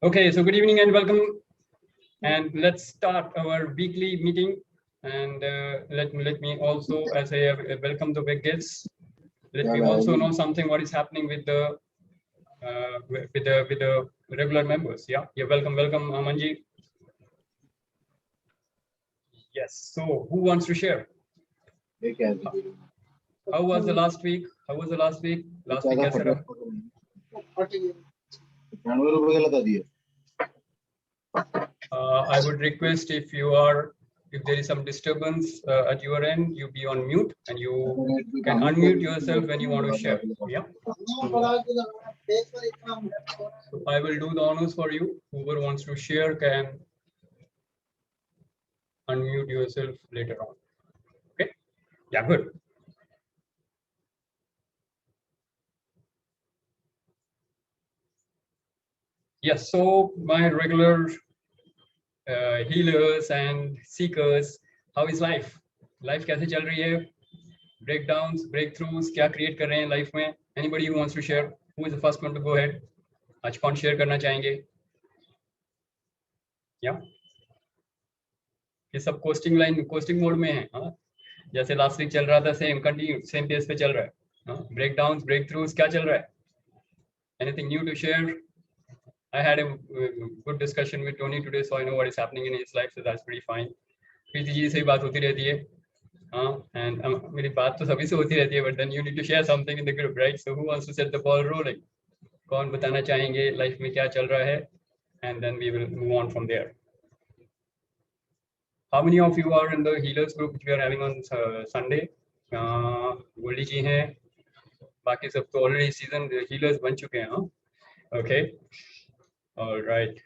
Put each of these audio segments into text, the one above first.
Okay, so good evening and welcome, and let's start our weekly meeting. And let me also, as I welcome the big guests, let me also know something what is happening with the regular members. Yeah, you're welcome, Amanji. Yes. So, who wants to share? How was the last week? How was the last week? Last week, कैसा रहा? I would request if there is some disturbance at your end, you be on mute and you can unmute yourself when you want to share. Yeah. So I will do the honors for you. Whoever wants to share can unmute yourself later on. Okay. Yeah, good. Yes. So my regular healers and seekers, how is life? Life कैसे चल रही है? Breakdowns, breakthroughs, क्या create कर रहे हैं life में? Anybody who wants to share? Who is the first one to go ahead? आज कौन शेयर करना चाहेंगे? या ये सब कोस्टिंग मोड में है. हाँ, जैसे लास्ट वीक चल रहा था, सेम कंटिन्यू, सेम पेस पे चल रहा है. ब्रेकडाउन्स, ब्रेकथ्रूज, क्या चल रहा है? Anything new to share? I had a good discussion with Tony today, so I know what is happening in his life, so that's pretty fine. Preeti ji से ही बात होती रहती है. हाँ, and मेरी बात तो सभी से होती रहती है, but then you need to share something in the group, right? So who wants to set the ball rolling? कौन बताना चाहेंगे लाइफ में क्या चल रहा है? And then we will move on from there. How many of you are in the healers group which we are having on Sunday? Goldy जी हैं, बाकी सब तो ऑलरेडी सीजन हीलर्स बन चुके हैं. हाँ, ओके, ऑलराइट.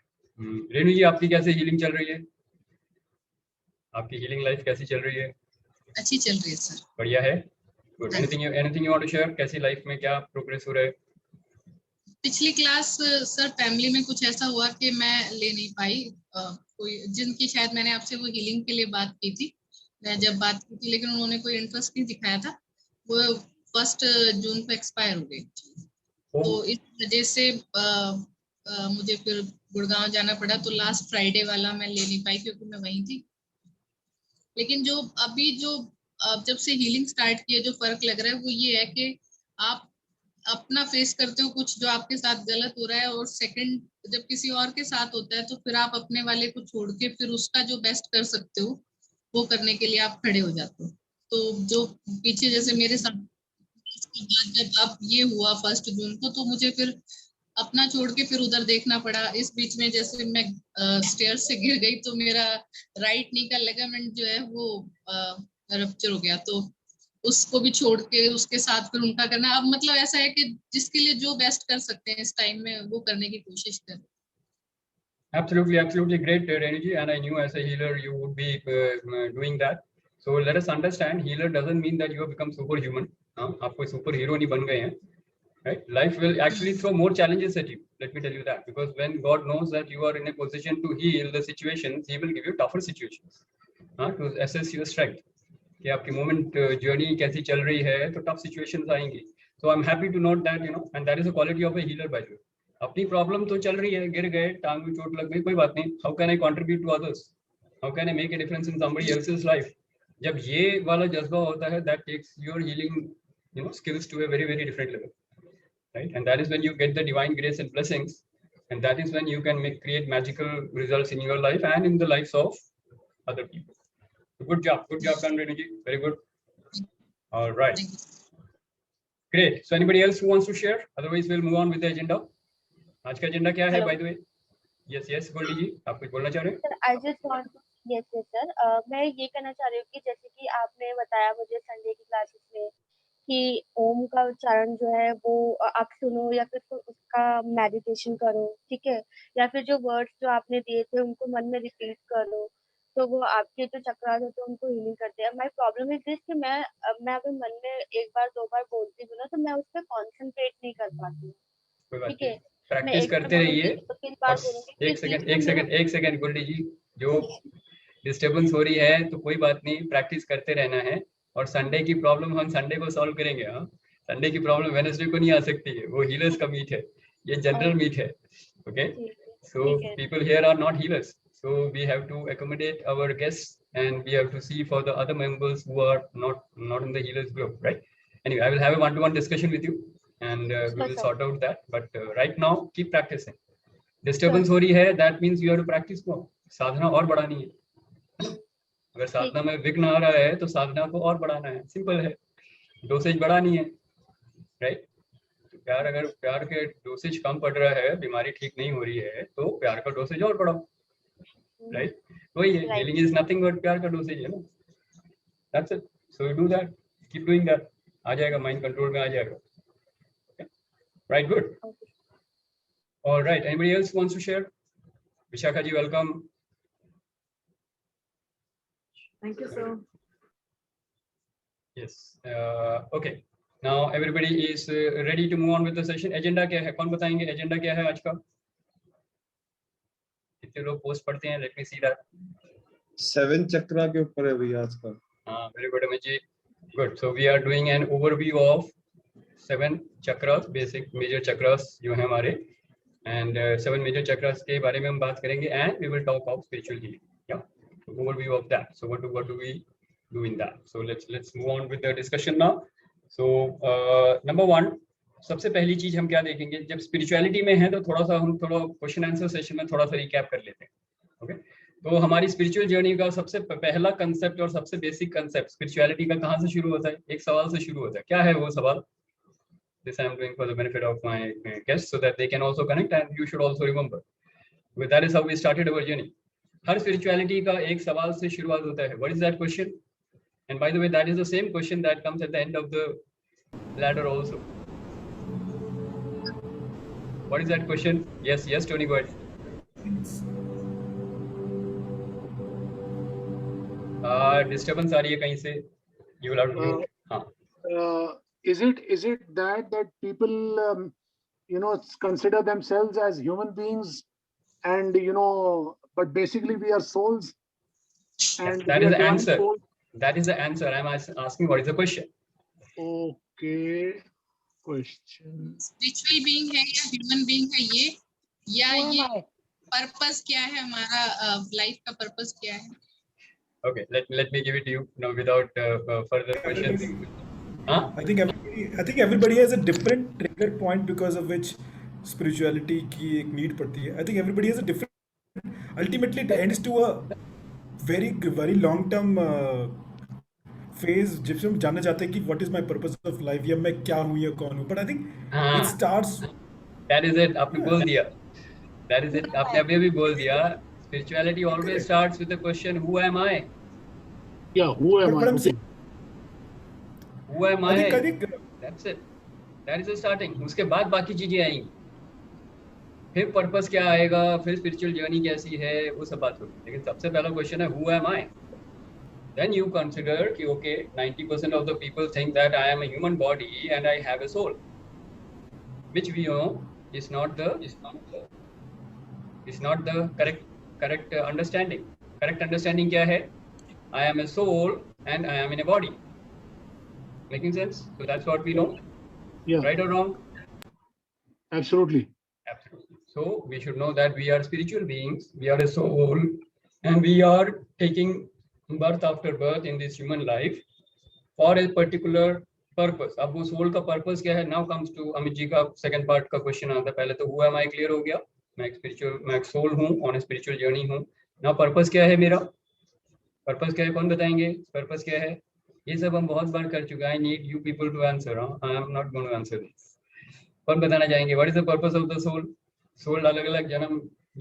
रेणु जी, आपकी कैसे हीलिंग चल रही है? आपकी हीलिंग लाइफ कैसी चल रही है? अच्छी चल रही है सर. बढ़िया है. Good. Anything you want to share? कैसी लाइफ में क्या प्रोग्रेस हो रहा है? पिछली क्लास सर फैमिली में कुछ ऐसा हुआ कि मैं ले नहीं पाई. कोई जिनकी शायद मैंने आपसे वो हीलिंग के लिए बात की थी, मैं जब बात की थी, लेकिन उन्होंने कोई इंटरेस्ट नहीं दिखाया था. वो 1 जून को एक्सपायर हो गई. तो इस वजह से मुझे फिर गुड़गांव जाना पड़ा. तो लास्ट फ्राइडे वाला मैं ले नहीं पाई क्योंकि मैं वहीं थी. लेकिन जो अभी जब से हीलिंग स्टार्ट की है, जो फर्क लग रहा है वो ये है कि आप अपना फेस करते हो कुछ जो आपके साथ गलत हो रहा है, और सेकंड जब किसी और के साथ होता है तो फिर आप अपने वाले को छोड़ के फिर उसका जो बेस्ट कर सकते हो वो करने के लिए आप खड़े हो जाते हो. तो जो पीछे जैसे मेरे साथ जब अब ये हुआ 1 जून को, तो मुझे फिर अपना छोड़ के फिर उधर देखना पड़ा. इस बीच में जैसे मैं स्टेयर से गिर गई तो मेरा राइट नी का लिगामेंट जो है वो रप्चर हो गया. तो उसको भी छोड़ के उसके साथ फिर उनका करना. अब मतलब ऐसा है कि जिसके लिए जो बेस्ट कर सकते हैं इस टाइम में वो करने की कोशिश करें. Absolutely great, Renu, and I knew as a healer you would be doing that. So let us understand, healer doesn't mean that you have become superhuman. आप कोई सुपर हीरो नहीं बन गए हैं, right? Life will actually throw more challenges at you. Let me tell you that, because when God knows that you are in a position to heal the situations, He will give you tougher situations to assess your strength. कि आपकी moment journey कैसी चल रही है, तो tough situations आएंगी. So I am happy to note that, and that is a quality of a healer. By the way, अपनी problem तो चल रही है, गिर गए, टांग में चोट लग गई, कोई बात नहीं. How can I contribute to others? How can I make a difference in somebody else's life? जब ये वाला जज्बा होता है, that takes your healing skills to a very very different level, right? And that is when you get the divine grace and blessings, and that is when you can create magical results in your life and in the lives of other people. So good job done, Renu ji. Very good. All right, great. So anybody else who wants to share? Otherwise we'll move on with the agenda. आज का agenda क्या है? By the way, yes Goldy जी, आप कुछ बोलना चाह रहे हैं? Sir, I just want to yes sir, मैं ये कहना चाह रही हूँ कि जैसे कि आपने बताया मुझे संडे की क्लासेस में कि ओम का उच्चारण जो है वो आप सुनो या फिर उसका मेडिटेशन करो, ठीक है, या फिर जो वर्ड्स जो आपने दिए थे उनको मन में रिपीट करो, तो वो आपके जो चक्रास होते हैं उनको हीलिंग करते हैं. माय प्रॉब्लम इज दिस कि मैं अगर मन में 1 बार 2 बार बोलती हूँ ना, तो मैं उस पर कॉन्सेंट्रेट नहीं कर पाती हूँ. ठीक है, प्रैक्टिस करते रहिए. एक सेकंड गोल्डी जी, जो डिस्टर्बेंस हो रही है तो कोई बात नहीं, प्रैक्टिस करते रहना है, और संडे की प्रॉब्लम हम संडे को सॉल्व करेंगे. संडे की प्रॉब्लम वेडनेसडे को नहीं आ सकती है, वो हीलर्स का मीट है, ये जनरल मीट है. Okay, so people here are not healers, so we have to accommodate our guests and we have to see for the other members who are not in the healers group, right? Anyway, I will have a one-to-one discussion with you and we will sort out that, but right now keep practicing. Disturbance हो रही है, that means you have to practice more. साधना और बढ़ानी है. अगर साधना में विघ्न आ रहा है तो साधना को और बढ़ाना है, सिंपल है. डोसेज बढ़ानी है, राइट? प्यार, अगर प्यार के डोसेज कम पड़ रहा है, बीमारी ठीक नहीं हो रही है, तो प्यार का डोसेज और बढ़ाओ, राइट? वही है, हीलिंग इज नथिंग बट प्यार का डोसेज है ना. That's it. So you do that, keep doing that. आ जाएगा, माइंड कंट्रोल में आ जाएगा. Right, good. Alright, anybody else wants to share? Vishakha ji, welcome. Thank you, sir. Yes. Okay. Now everybody is ready to move on with the session. Agenda क्या है? कौन बताएंगे agenda क्या है आज का? कितने लोग पोस्ट पढ़ते हैं? Let me see that. 7 चक्रा के ऊपर है भैया आज का. हाँ, very good Amit ji. Good. So we are doing an overview of 7 chakras, basic major chakras जो हैं हमारे, and 7 major chakras के बारे में हम बात करेंगे and we will talk of spiritual healing. Yeah. So overview of that. So what do we do in that? So let's move on with the discussion now. So number 1, सबसे पहली चीज हम क्या देखेंगे, जब स्पिरिचुअलिटी में है तो थोड़ा सा हम क्वेश्चन आंसर सेशन में थोड़ा सा रिकैप कर लेते हैं. ओके, तो हमारी स्पिरिचुअल जर्नी का सबसे पहला कंसेप्ट और सबसे बेसिक कंसेप्ट स्पिरिचुअलिटी का कहाँ से शुरू होता है? एक सवाल से शुरू होता है. क्या है वो सवाल? This I am doing for the benefit of my guests so that they can also connect and you should also remember. But that is how we started our journey. Her spirituality का एक सवाल से शुरुआत होता है. What is that question? And by the way, that is the same question that comes at the end of the ladder also. What is that question? Yes, Tony, go ahead. Disturbance आ रही है कहीं से? You will have to mute. हाँ. Is it that people consider themselves as human beings and but basically we are souls? And that is the answer. That is the answer. I'm asking what is the question? Okay. Question. Spiritual being है या human being है ये, या ये purpose क्या है हमारा, life का purpose क्या है? Okay, let me give it to you now without further questions. Huh? I think everybody has a different trigger point because of which spirituality की एक need पड़ती है. I think everybody has a different. Ultimately, it ends to a very long term phase जिसमें हम जानना चाहते हैं कि what is my purpose of life, या मैं क्या हूँ या कौन हूँ. But I think it starts. That is it. आपने बोल दिया. That is it. आपने अभी भी बोल दिया. Spirituality always starts with the question, who am I? Yeah, who am I? But I'm saying, Who am I? I think That's it. That is the starting. उसके बाद बाकी चीजें आएंगी. फिर पर्पस क्या आएगा, फिर स्पिरिचुअल जर्नी कैसी है, वो सब बात होगी. लेकिन सबसे पहला क्वेश्चन है, who am I? Then you consider कि okay, 90% of the people think that I am a human body and I have a soul, which we know is not the correct understanding. Correct understanding क्या है? I am a soul and I am in a body. Making sense? So that's what we know. Yeah. Right or wrong? Absolutely. Absolutely. So we should know that we are spiritual beings, we are a soul, and we are taking birth after birth in this human life for a particular purpose. अब वो soul का purpose क्या है? Now comes to Amit ji का second part का question आता है. पहले तो who am I clear हो गया. मैं एक soul हूँ, on a spiritual journey हूँ. Now purpose क्या है मेरा? Purpose क्या है? कौन बताएंगे? Purpose क्या है? ये सब हम बहुत बार कर चुके हैं. I need you people to answer. I am not going to answer this. कौन बताना चाहेंगे? What is the purpose of the soul? Soul अलग-अलग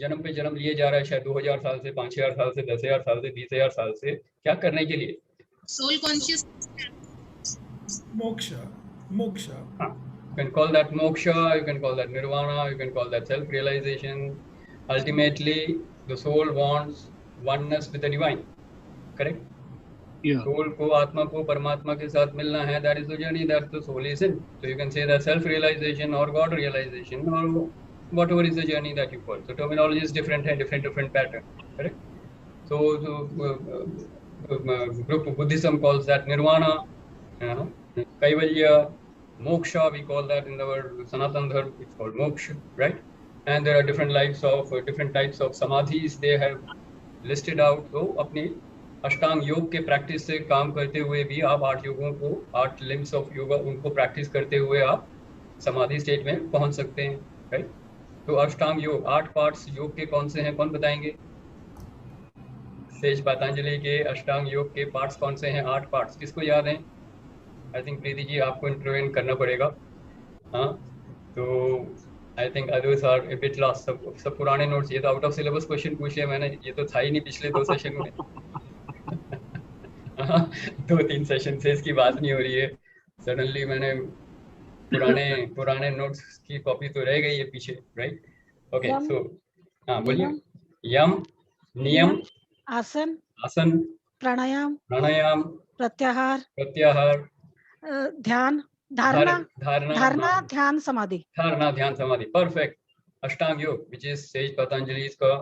जन्म पे जन्म लिए जा रहा है, शायद 2000 साल से, 5000 साल से, 10000 साल से, 20000 साल से. क्या करने के लिए? Soul conscious. moksha. You can call that moksha, you can call that nirvana, you can call that self-realization. Ultimately, the soul wants oneness with the divine. Correct? Yeah. Soul को आत्मा को परमात्मा के साथ मिलना है. That is the journey that the soul is in. So you can say that self-realization or God realization or whatever is the journey that you follow. So terminology is different and different pattern. Correct? So group Buddhism calls that nirvana, kaivalya, moksha, we call that in our Sanatan Dharma, it's called moksha, right? And there are different types of samadhis they have listed out. तो अपने अष्टांग योग के practice से काम करते हुए भी आप 8 योगों को, 8 लिम्स ऑफ योगा उनको प्रैक्टिस करते हुए आप समाधि स्टेट में पहुंच सकते हैं, राइट? तो अष्टांग योग 8 पार्ट्स योग के कौन से हैं, कौन बताएंगे? सेज पतंजलि के अष्टांग योग के पार्ट्स कौन से हैं? 8 पार्ट्स किसको याद हैं? आई थिंक प्रीति जी आपको इंटरवेन करना पड़ेगा। हाँ, तो I think others are a bit lost. सब पुराने नोट्स, ये तो आउट ऑफ सिलेबस क्वेश्चन पूछ लिया मैंने, ये तो था ही नहीं पिछले 2 सेशन में। 2-3 सेशन से इसकी बात नहीं हो रही है। सडनली मैंने पुराने नोट्स की कॉपी तो रह गई है पीछे, राइट? ओके, सो हाँ बोलिए। यम, नियम, आसन, प्राणायाम, प्रत्याहार, ध्यान, धारणा, ध्यान, समाधि। ध्यान, समाधि, परफेक्ट। अष्टांग योग विच इज सेज पतंजलि का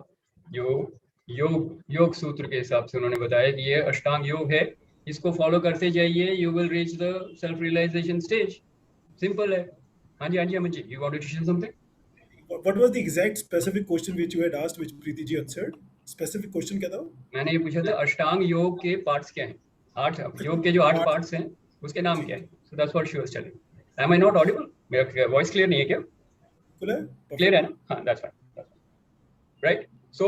योग सूत्र के हिसाब से उन्होंने बताया कि ये अष्टांग योग है, इसको फॉलो करते जाइए, you will reach the self realization stage. Simple है। हाँ जी Amit ji, you want to share something? What was the exact specific question which you had asked, which Preeti ji answered? Specific question क्या था? मैंने ये पूछा था अष्टांग योग के पार्ट्स क्या हैं, 8 योग के जो 8 पार्ट्स हैं उसके नाम क्या है? So that's what she was telling. Am I not audible? मेरा वॉइस क्लियर नहीं है क्या? क्लियर है ना? हाँ, that's fine. Right? So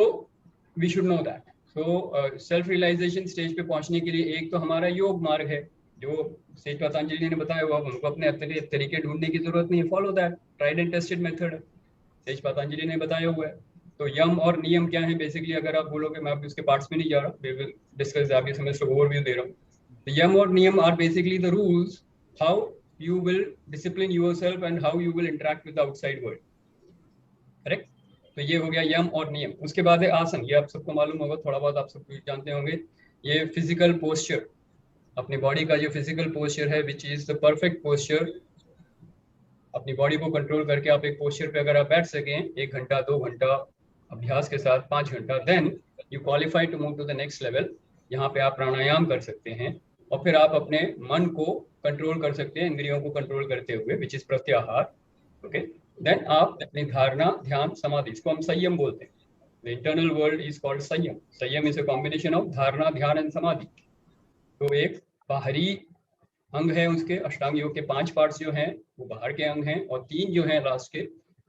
we should know that. So self realization stage पे पहुंचने के लिए एक तो हमारा योग मार्ग है जो सेज पतंजलि ने बताया हुआ, उनको अपने तरीके ढूंढने की जरूरत नहीं है। Follow that, tried and tested method है, सेज पतंजलि ने बताया हुआ है। तो यम और नियम क्या है बेसिकली, अगर आप बोलोगे, मैं अभी उसके पार्ट्स में नहीं जा रहा, वी विल डिस्कस, आप ये सेमेस्टर ओवरव्यू दे रहा हूँ। तो यम और niyama are basically the rules how you will discipline yourself and how you will interact with outside world, correct? तो ये हो गया यम और नियम। उसके बाद है आसन, ये आप सबको मालूम होगा, थोड़ा बहुत आप सब जानते होंगे। ये फिजिकल पोस्चर, अपनी बॉडी का जो फिजिकल पोस्चर है विच इज द परफेक्ट पोस्चर। अपनी बॉडी को कंट्रोल करके आप एक पोस्चर पे अगर आप बैठ सकें 1 घंटा 2 घंटा अभ्यास के साथ 5 घंटा, then you qualify to move to the next level. यहाँ पे आप प्राणायाम कर सकते हैं और फिर आप अपने मन को कंट्रोल कर सकते हैं, इंद्रियों को कंट्रोल करते हुए, विच इज प्रत्याहार। ओके, देन आप अपनी धारणा, ध्यान, समाधि, इसको हम संयम बोलते हैं। The internal world is called संयम। संयम इज अ कॉम्बिनेशन ऑफ धारणा, ध्यान एंड समाधि। तो एक बाहरी अंग है उसके, अष्टांग योग के 5 पार्ट्स जो हैं वो बाहर के अंग हैं, और 3 जो हैं लास्ट के,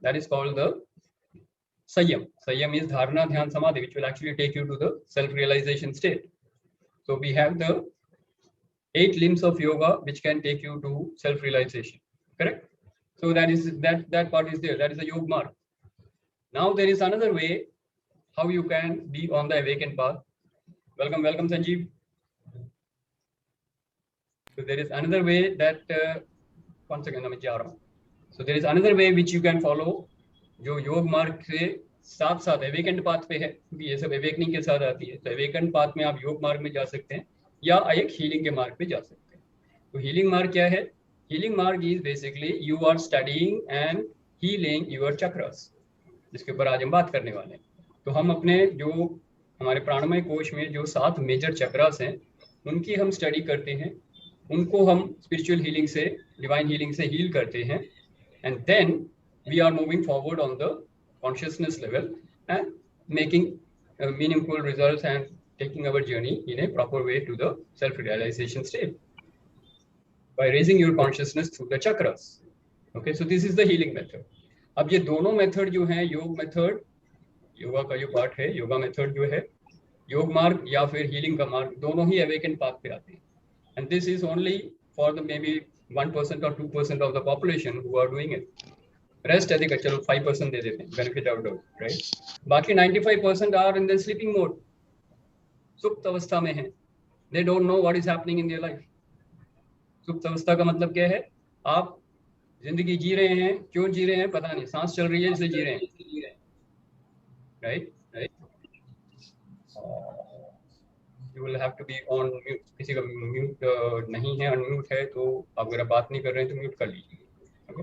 दैट इज कॉल्ड द संयम। संयम इज धारणा, ध्यान, समाधि, which will actually take you to the self-realization state. So we have the 8 limbs of yoga which can take you to self-realization. Correct? So that part is there. That is the yoga mark. Now there is another way how you can be on the awakened path. Welcome, Sanjeev. So there is another way that one second, मैं जा रहा हूँ. So there is another way which you can follow, जो योग मार्ग से साथ साथ एवेकेंड पाथ पे है, क्योंकि ये सब एवेकनिंग के साथ आती है। तो एवेकेंड पाथ में आप योग मार्ग में जा सकते हैं या एक हीलिंग के मार्ग पे जा सकते हैं। तो हीलिंग मार्ग क्या है? Healing Marg is basically you are studying and healing your chakras, जिसके ऊपर आज हम बात करने वाले हैं। तो हम अपने जो हमारे प्राणमय कोश में जो 7 मेजर चक्रस हैं उनकी हम स्टडी करते हैं, उनको हम स्पिरिचुअल हीलिंग से, डिवाइन हीलिंग से हील करते हैं, and then we are moving forward on the consciousness level and making meaningful results and taking our journey in a proper way to the self-realization state by raising your consciousness through the chakras. Okay, so this is the healing method. अब ये दोनों method जो हैं, योग method, yoga का जो part है, yoga method जो है, योग मार्ग या फिर हीलिंग का मार्ग, दोनों ही awakened path पे आते हैं, and this is only for the maybe 1% or 2% of the population who are doing it. Rest है, चलो 5% दे देते हैं बेनिफिट आउट ऑफ, राइट? बाकी 95% are in the sleeping mode, सुप्त अवस्था में है। They don't know what is happening in their life. सुप्त अवस्था का मतलब क्या है? आप जिंदगी जी रहे हैं, क्यों जी रहे हैं पता नहीं, सांस चल रही है इसलिए जी रहे हैं, right? You will have to be on mute. किसी का म्यूट नहीं है, अनम्यूट है, तो आप अगर बात नहीं कर रहे हैं तो म्यूट कर लीजिए। ओके,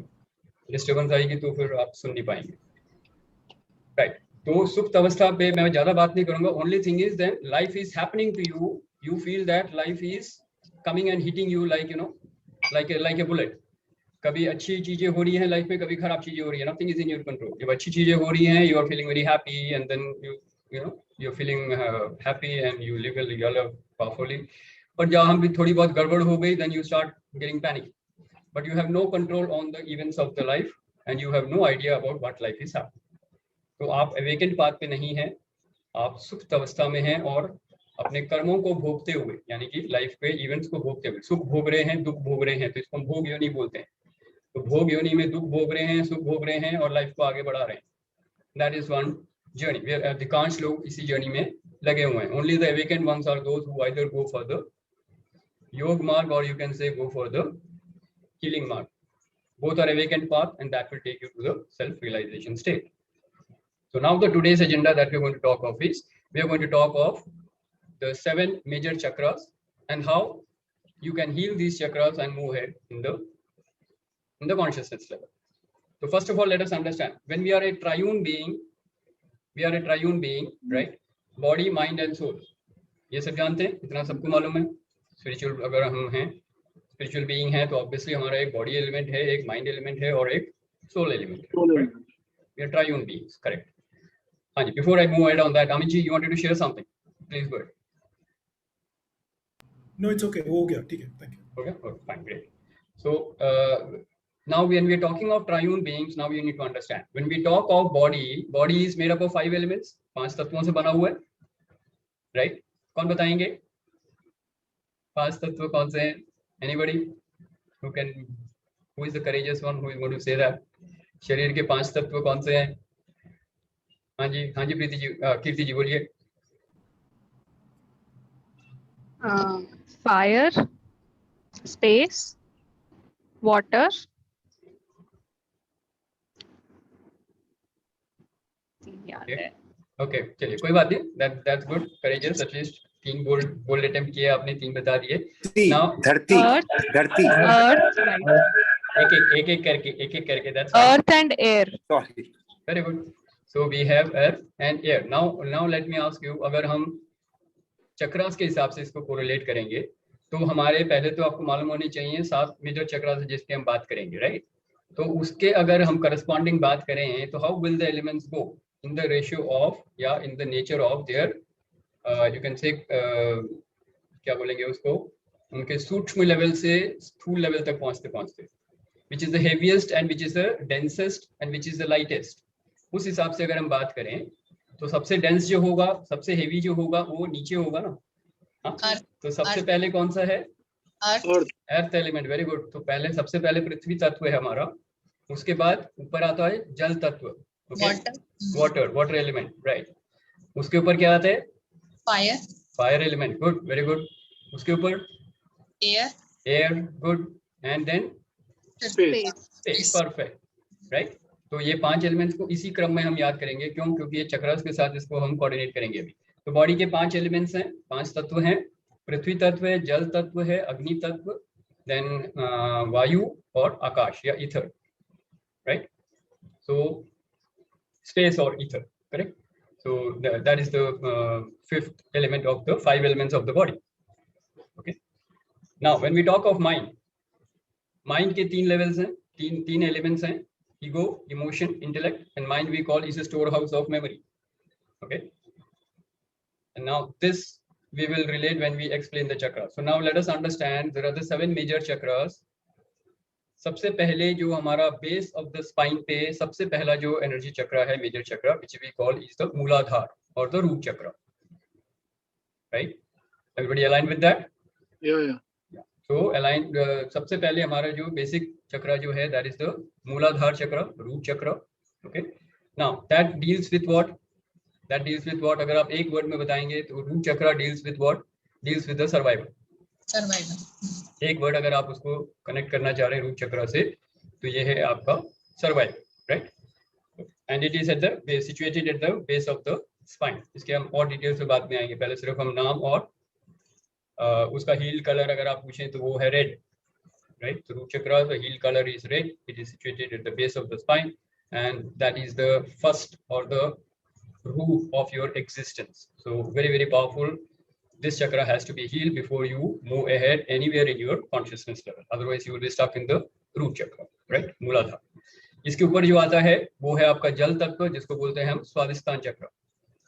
डिस्टर्बेंस आएगी तो फिर आप सुन नहीं पाएंगे, राइट? तो सुप्त अवस्था पे मैं ज्यादा बात नहीं करूंगा। Only thing is then life is happening to you, you feel that life is coming and hitting you like, you know, like a bullet, कभी अच्छी चीजें हो रही हैं लाइफ में, कभी खराब चीजें हो रही है, nothing is in your control. जब अच्छी चीजें हो रही हैं, you are feeling very happy and then you are feeling happy and you live your life powerfully. पर जहाँ भी थोड़ी बहुत गड़बड़ हो गई, then you start getting panic, but you have no control on the events of the life and you have no idea about what life is happening. तो आप अवेकेंड पाथ पे नहीं हैं, आप सुप्त अवस्था में हैं और अपने कर्मों को भोगते हुए, यानी कि लाइफ के इवेंट्स को भोगते हुए, सुख भोग रहे हैं, दुख भोग रहे हैं, तो इसको हम भोग योनि बोलते हैं। तो भोग योनि में दुख भोग रहे हैं, सुख भोग रहे हैं और लाइफ को आगे बढ़ा रहे हैं। That is one journey. अधिकांश लोग इसी जर्नी में लगे हुए हैं। Only the awakened ones are those who either go for the yoga marg और you can say go for the healing marg. Both are awakened path and that will take you to the self-realization state. So now the today's agenda that we're going to talk of is, we are going to talk of the 7 major chakras and how you can heal these chakras and move ahead in the consciousness level. So first of all, let us understand, when we are a triune being, right? Body, mind and soul. ये सब जानते हैं, इतना सबको मालूम है। Spiritual अगर हम हैं, स्पिरिचुअल बीइंग है, तो ऑब्वियसली हमारा एक बॉडी एलिमेंट है, एक माइंड एलिमेंट है और एक सोल एलिमेंट है। We are triune beings, correct. हाँ जी, before I move on that, Amit ji, you wanted to share something, please go ahead. No it's okay, हो गया, ठीक है, थैंक यू। हो गया, fine, great. So now when we are talking of triune beings, now you need to understand, when we talk of body, body is made up of 5 elements, 5 तत्वों से बना हुआ है, राइट? कौन बताएंगे 5 तत्व कौन से हैं? Anybody who is the courageous one who is going to say that? शरीर के 5 तत्व कौन से हैं? हाँ जी प्रीति जी, कीर्ति जी बोलिए। फायर, स्पेस, वाटर, ओके, चलिए कोई बात नहीं, that's good, courageous, at least 3 bold attempt किए आपने, 3 बता दिए। नाउ धरती, एक करके that's earth and air. Sorry, very good. So we have earth and air. Now let me ask you, अगर हम चक्रास के हिसाब से इसको कोरिलेट करेंगे, तो हमारे पहले तो आपको मालूम होनी चाहिए 7 मेजर चक्रास जिसकी हम बात करेंगे, राइट? तो उसके अगर हम करस्पॉन्डिंग बात करें, तो how will the elements go in the ratio of या in the nature of there, you can say क्या बोलेंगे उसको, उनके सूक्ष्म लेवल से स्थूल लेवल तक पहुंचते, विच is the heaviest and which is the densest and which is the lightest. उस हिसाब से अगर हम बात करें, तो सबसे डेंस जो होगा, सबसे हेवी जो होगा, वो नीचे होगा ना। हाँ, तो सबसे पहले कौन सा है? Earth element, very good. तो पहले सबसे पहले पृथ्वी तत्व है हमारा, उसके बाद ऊपर आता है जल तत्व, वाटर एलिमेंट, राइट। उसके ऊपर क्या आता है? Fire element, good, very good. उसके ऊपर air, good, and then space, perfect, right. तो ये 5 एलिमेंट्स को इसी क्रम में हम याद करेंगे, क्यों? क्योंकि ये चक्रास के साथ इसको हम कोऑर्डिनेट करेंगे अभी। तो बॉडी के 5 एलिमेंट्स हैं, 5 तत्व हैं, पृथ्वी तत्व है, जल तत्व है, अग्नि तत्व, देन वायु और आकाश या ईथर, राइट? सो स्पेस और ether, correct? So that is the 5th element of the 5 elements of the body. Okay. Now, when we talk of mind के 3 levels हैं, तीन elements हैं, ego, emotion, intellect, and mind we call is a storehouse of memory. Okay. And now this we will relate when we explain the chakras. So now let us understand there are the 7 major chakras. सबसे पहले जो हमारा base of the spine पे सबसे पहला जो energy चक्र है, मेजर चक्र, which we call is the मूलाधार और the रूट चक्र, right? Everybody aligned with that? Yeah. So aligned, सबसे पहले हमारा जो बेसिक चक्र जो है, that is the मूलाधार चक्र, रूट चक्र. Okay. Now that deals with what? अगर आप एक वर्ड में बताएंगे तो रूट चक्र deals with what? Deals with the survival. एक वर्ड अगर आप उसको कनेक्ट करना चाह रहे हैं रूट चक्र से, तो ये है आपका survival, right? And it is situated at the base of the spine. इसके हम और डिटेल से बाद में आएंगे, पहले सिर्फ हम नाम और उसका हील कलर अगर आप पूछें तो वो है रेड, राइट? तो root chakra, the heal colour is red, it is situated at the base of the spine and that is the first और the root of your existence. So very very powerful. This chakra has to be healed before you move ahead anywhere in your consciousness level. Otherwise, you will be stuck in the root chakra, right, Muladhara. इसके ऊपर जो आता है वो है आपका जल तत्व, जिसको बोलते हैं हम स्वादिष्टान चक्र,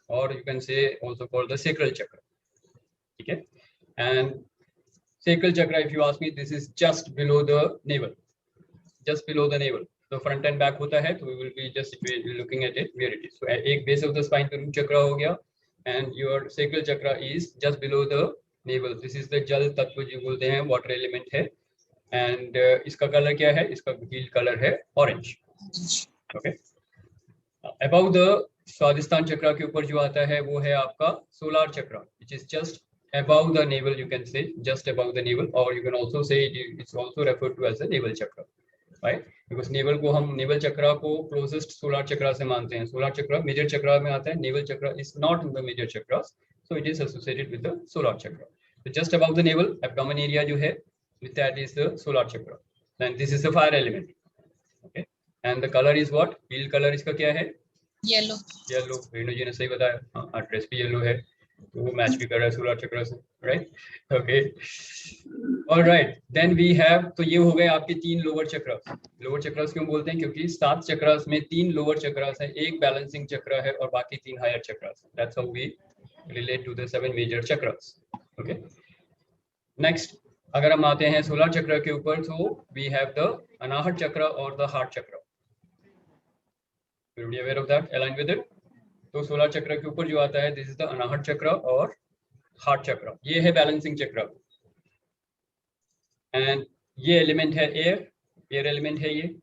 और यू कैन से आल्सो कॉल्ड द सेक्रल चक्र, ठीक है। And sacral chakra, if you ask me, this is just below the navel, just below the navel. So front and back होता है, तो we will be just looking at it where it is. So एक base of the spine पे root chakra हो गया, and your sacral chakra is just below the navel. This is the जल तत्व जो बोलते हैं, water element है, and इसका कलर क्या है? इसका heel कलर है orange. Okay. Above the Swadhisthana चक्र के ऊपर जो आता है वो है आपका solar chakra, which is just above the navel, you can say just above the navel, or you can also say it's also referred to as the navel chakra, right? Because navel को हम navel chakra को closest solar chakra से मानते हैं. Solar chakra major chakra में आता है, navel chakra is not in the major chakras, so it is associated with the solar chakra. So just above the navel, abdomen area जो है, with that is the solar chakra, and this is the fire element, okay? And the color is what? Peel color इसका क्या है? Yellow. Yellow. Renu जी ने सही बताया, हाँ, dress भी येलो है, तो वो मैच भी कर रहा है सोलर चक्र से, right? Okay, alright, then we have, तो ये हो गए आपके 3 लोअर चक्रस। लोअर चक्रस क्यों बोलते हैं? क्योंकि 7 चक्रस में 3 लोअर चक्रस है, एक बैलेंसिंग चक्र है और बाकी 3 higher chakras. That's how we relate to the 7 major chakras, okay. Next अगर हम आते हैं सोलर चक्र के ऊपर, तो वी हैव द अनाहत चक्र और द हार्ट चक्र। You be aware of that, align with it. तो सोलर चक्र के ऊपर जो आता है, दिस इज द अनाहत चक्र और हार्ट चक्र, ये है बैलेंसिंग चक्र, एंड ये एलिमेंट है एयर एलिमेंट है ये,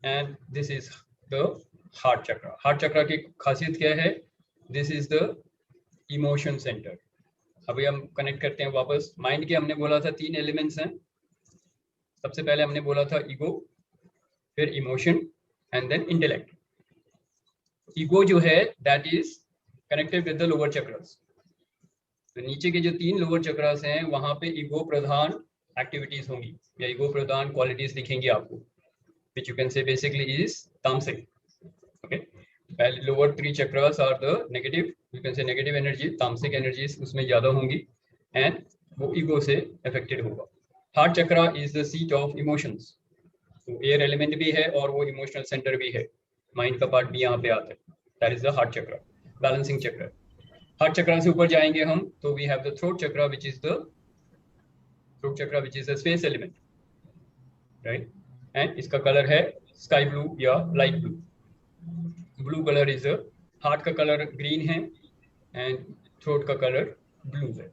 and this is the heart चक्र। हार्ट चक्र की खासियत क्या है? This is the emotion centre. अभी हम कनेक्ट करते हैं वापस माइंड के। हमने बोला था 3 एलिमेंट्स हैं। सबसे पहले हमने बोला था ईगो, फिर emotion and then intellect. Ego जो है that is connected with the lower chakras. तो नीचे के जो 3 लोअर चक्रस हैं वहां पे ईगो प्रधान एक्टिविटीज होंगी या ईगो प्रधान क्वालिटीज दिखेंगी आपको, which you can say basically is tamasic, okay? पहले lower 3 chakras are the negative, you can say negative energy, tamasic energies उसमें ज्यादा होंगी, एंड वो ईगो से अफेक्टेड होगा। हार्ट चक्र is the seat of emotions. तो एयर एलिमेंट भी है और वो इमोशनल सेंटर भी है, माइंड का पार्ट भी यहाँ पे आता है, दैट इज द हार्ट चक्र, बैलेंसिंग चक्र। हार्ट चक्र से ऊपर जाएंगे हम तो वी हैव द थ्रोट चक्र, व्हिच इज द थ्रोट चक्र which is the space element, right? And इसका कलर है स्काई ब्लू या light blue. Blue colour is heart का कलर ग्रीन है एंड थ्रोट का कलर ब्लू है,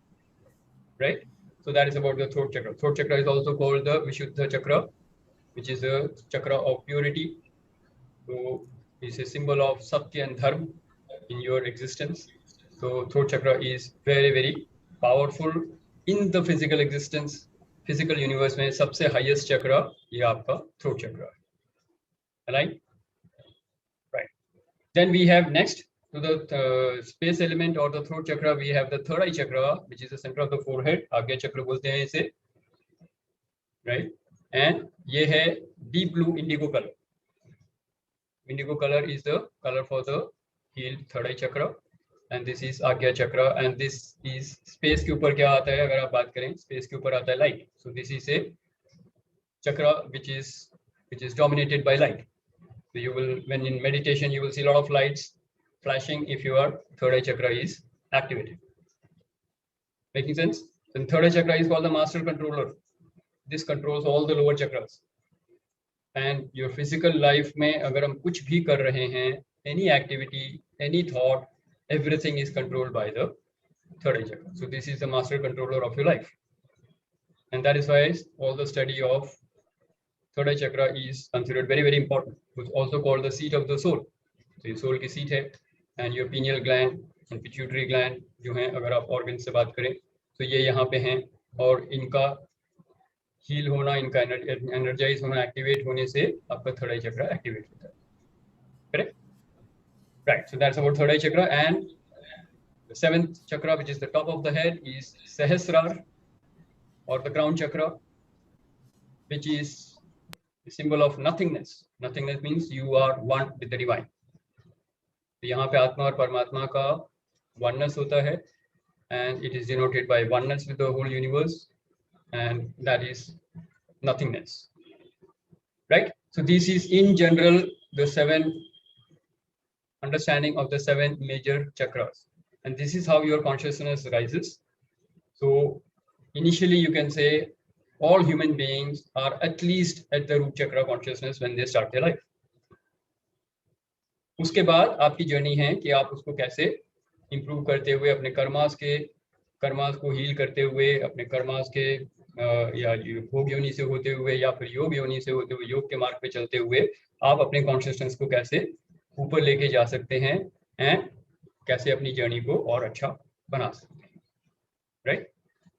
right? So that is about the throat चक्र। Throat चक्र इज आल्सो कॉल्ड द विशुद्ध चक्र, व्हिच इज द चक्र of purity. So it's a symbol of Satya and Dharma in your existence. So throat chakra is very, very powerful in the physical existence. Physical universe में सबसे highest chakra ये आपका throat chakra है, right? Right. Then we have next to the space element or the throat chakra, we have the third eye chakra, which is the center of the forehead. आज्ञा चक्र बोलते हैं इसे, right? And ये है deep blue indigo color. Indigo color is the color for the healed third eye chakra, and this is Agya chakra, and this is space के ऊपर क्या आता है? अगर आप बात करें space के ऊपर आता है light. So this is a chakra which is dominated by light. So you will, when in meditation, you will see a lot of lights flashing if your third eye chakra is activated. Making sense? Then third eye chakra is called the master controller. This controls all the lower chakras. And your physical life में अगर हम कुछ भी कर रहे हैं, any activity, any thought, everything is controlled by the third eye chakra. So this is the master controller of your life, and that is why all the study of third eye chakra is considered very, very important. It's also called the seat of the soul. So ये soul की seat है, and your pineal gland and pituitary gland जो हैं, अगर आप organ से बात करें तो ये यहाँ पे हैं, और इनका हील होना, इनका एनर्जाइज होना, एक्टिवेट होने से आपका थर्ड आई चक्र एक्टिवेट होता है, correct? Right. So that's about third eye chakra, and the 7th chakra, which is the top of the head, is Sahasrar or the crown chakra, which is the symbol of nothingness. Nothingness means you are one with the divine. तो यहाँ पे आत्मा और परमात्मा का oneness होता है, and it is denoted by oneness with the whole universe, and that is nothingness. right? So this is in general the 7 understanding of the 7 major chakras, and this is how your consciousness rises. So initially you can say all human beings are at least at the root chakra consciousness when they start their life. उसके बाद आपकी journey है कि आप उसको कैसे improve करते हुए अपने कर्मास को हील करते हुए, अपने कर्मास के या भोग योनि से होते हुए या फिर योग योनि से होते हुए योग के मार्ग पे चलते हुए आप अपने कॉन्शियसनेस को कैसे ऊपर लेके जा सकते हैं एंड कैसे अपनी जर्नी को और अच्छा बना सकते हैं, राइट?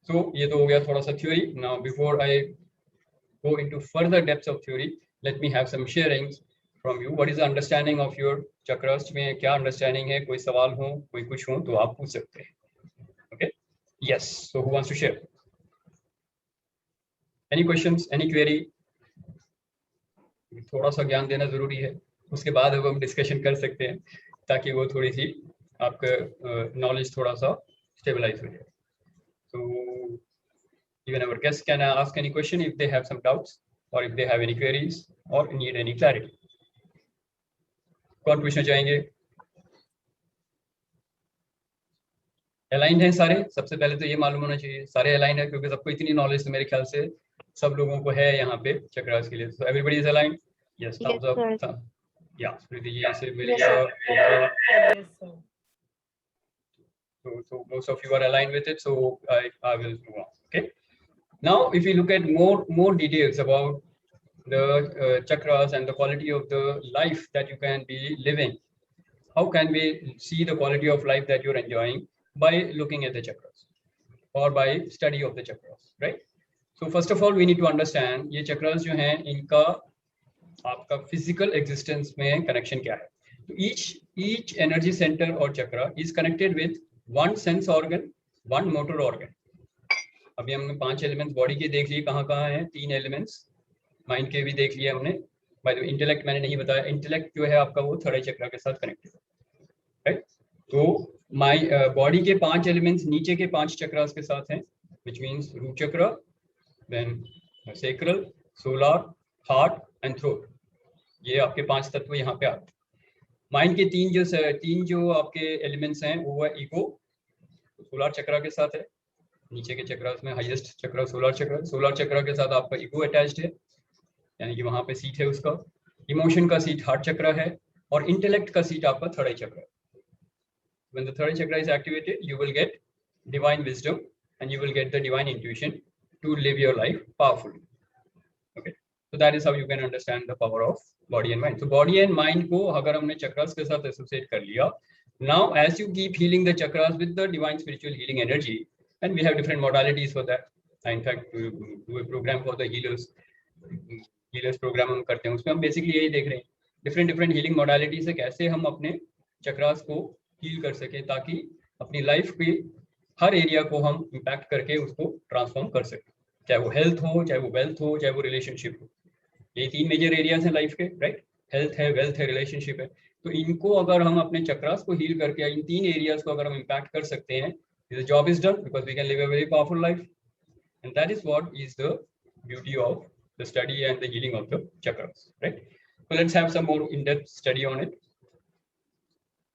सो ये तो हो गया थोड़ा सा theory. Now before I go into further depths of theory, let me have some sharings from you. What is the understanding of your chakras? में क्या understanding है? कोई सवाल हो, कोई कुछ हो तो आप पूछ सकते हैं. Okay? Yes. So who wants to share? Any questions? Any query? थोड़ा सा ज्ञान देना जरूरी है, उसके बाद अब हम डिस्कशन कर सकते हैं ताकि वो थोड़ी सी आपका नॉलेज थोड़ा सा स्टेबलाइज हो जाए. So even our guests can ask any question if they have some doubts or if they have any queries or need any clarity. कौन पूछना चाहेंगे? अलाइंड हैं सारे? सबसे पहले तो ये मालूम होना चाहिए सारे अलाइंड है, क्योंकि सबको इतनी नॉलेज तो मेरे ख्याल से सब लोगों को है यहाँ पे चक्रास के लिए. So everybody is aligned? Yes, thumbs up. या स्मृति जी से मेरे so most of you are aligned with it, so I will move on. Okay, now if you look at more details about the chakras and the quality of the life that you can be living, how can we see the quality of life that you're enjoying? By looking at the chakras or by study of the chakras, right? So first of all we need to understand ये chakras जो हैं इनका आपका physical existence में connection क्या है. So each energy center or chakra is connected with one sense organ, one motor organ. अभी हमने 5 एलिमेंट्स बॉडी के देख लिए, कहाँ हैं? 3 एलिमेंट्स माइंड के भी देख लिया हमने. बाय द वे इंटेलेक्ट मैंने नहीं बताया, इंटेलेक्ट जो है आपका वो थर्ड चक्र के साथ कनेक्टेड है, राइट? तो बॉडी के 5 एलिमेंट्स नीचे के 5 चक्रास के साथ हैं, which means root chakra, then sacral, solar, heart and throat. ये आपके 5 तत्व यहाँ पे आते हैं. माइंड के 3 जो आपके एलिमेंट्स हैं वो है ईगो, सोलर चक्र के साथ है. नीचे के चक्रास में हाईएस्ट चक्र सोलर चक्र के साथ आपका ईगो अटैच्ड है, यानी कि वहां पे सीट है उसका. इमोशन का सीट हार्ट चक्र है और इंटेलेक्ट का सीट आपका थर्ड आई चक्र है. When the third chakra is activated, you will get divine wisdom and you will get the divine intuition to live your life powerfully. Okay, so that is how you can understand the power of body and mind. So body and mind को अगर हमने चक्रास के साथ associate कर लिया, now as you keep healing the chakras with the divine spiritual healing energy, and we have different modalities for that. In fact, we do a program for the healers program हम करते हैं, उसमें हम basically यही देख रहे हैं different healing modalities से कैसे हम अपने चक्रास को हील कर सके ताकि अपनी लाइफ के हर एरिया को हम इम्पैक्ट करके उसको ट्रांसफॉर्म कर सके, चाहे वो हेल्थ हो, चाहे वो वेल्थ हो, चाहे वो रिलेशनशिप हो. ये 3 मेजर एरियाज हैं लाइफ के, राइट? हेल्थ है, वेल्थ है, रिलेशनशिप है. तो इनको अगर हम अपने चक्रास को हील करके इन 3 एरियाज को अगर हम इम्पैक्ट कर सकते हैं, the job is done because we can live a very powerful life, and that is what is the beauty of the study and the healing of the chakras, right? So let's have some more in-depth study on it.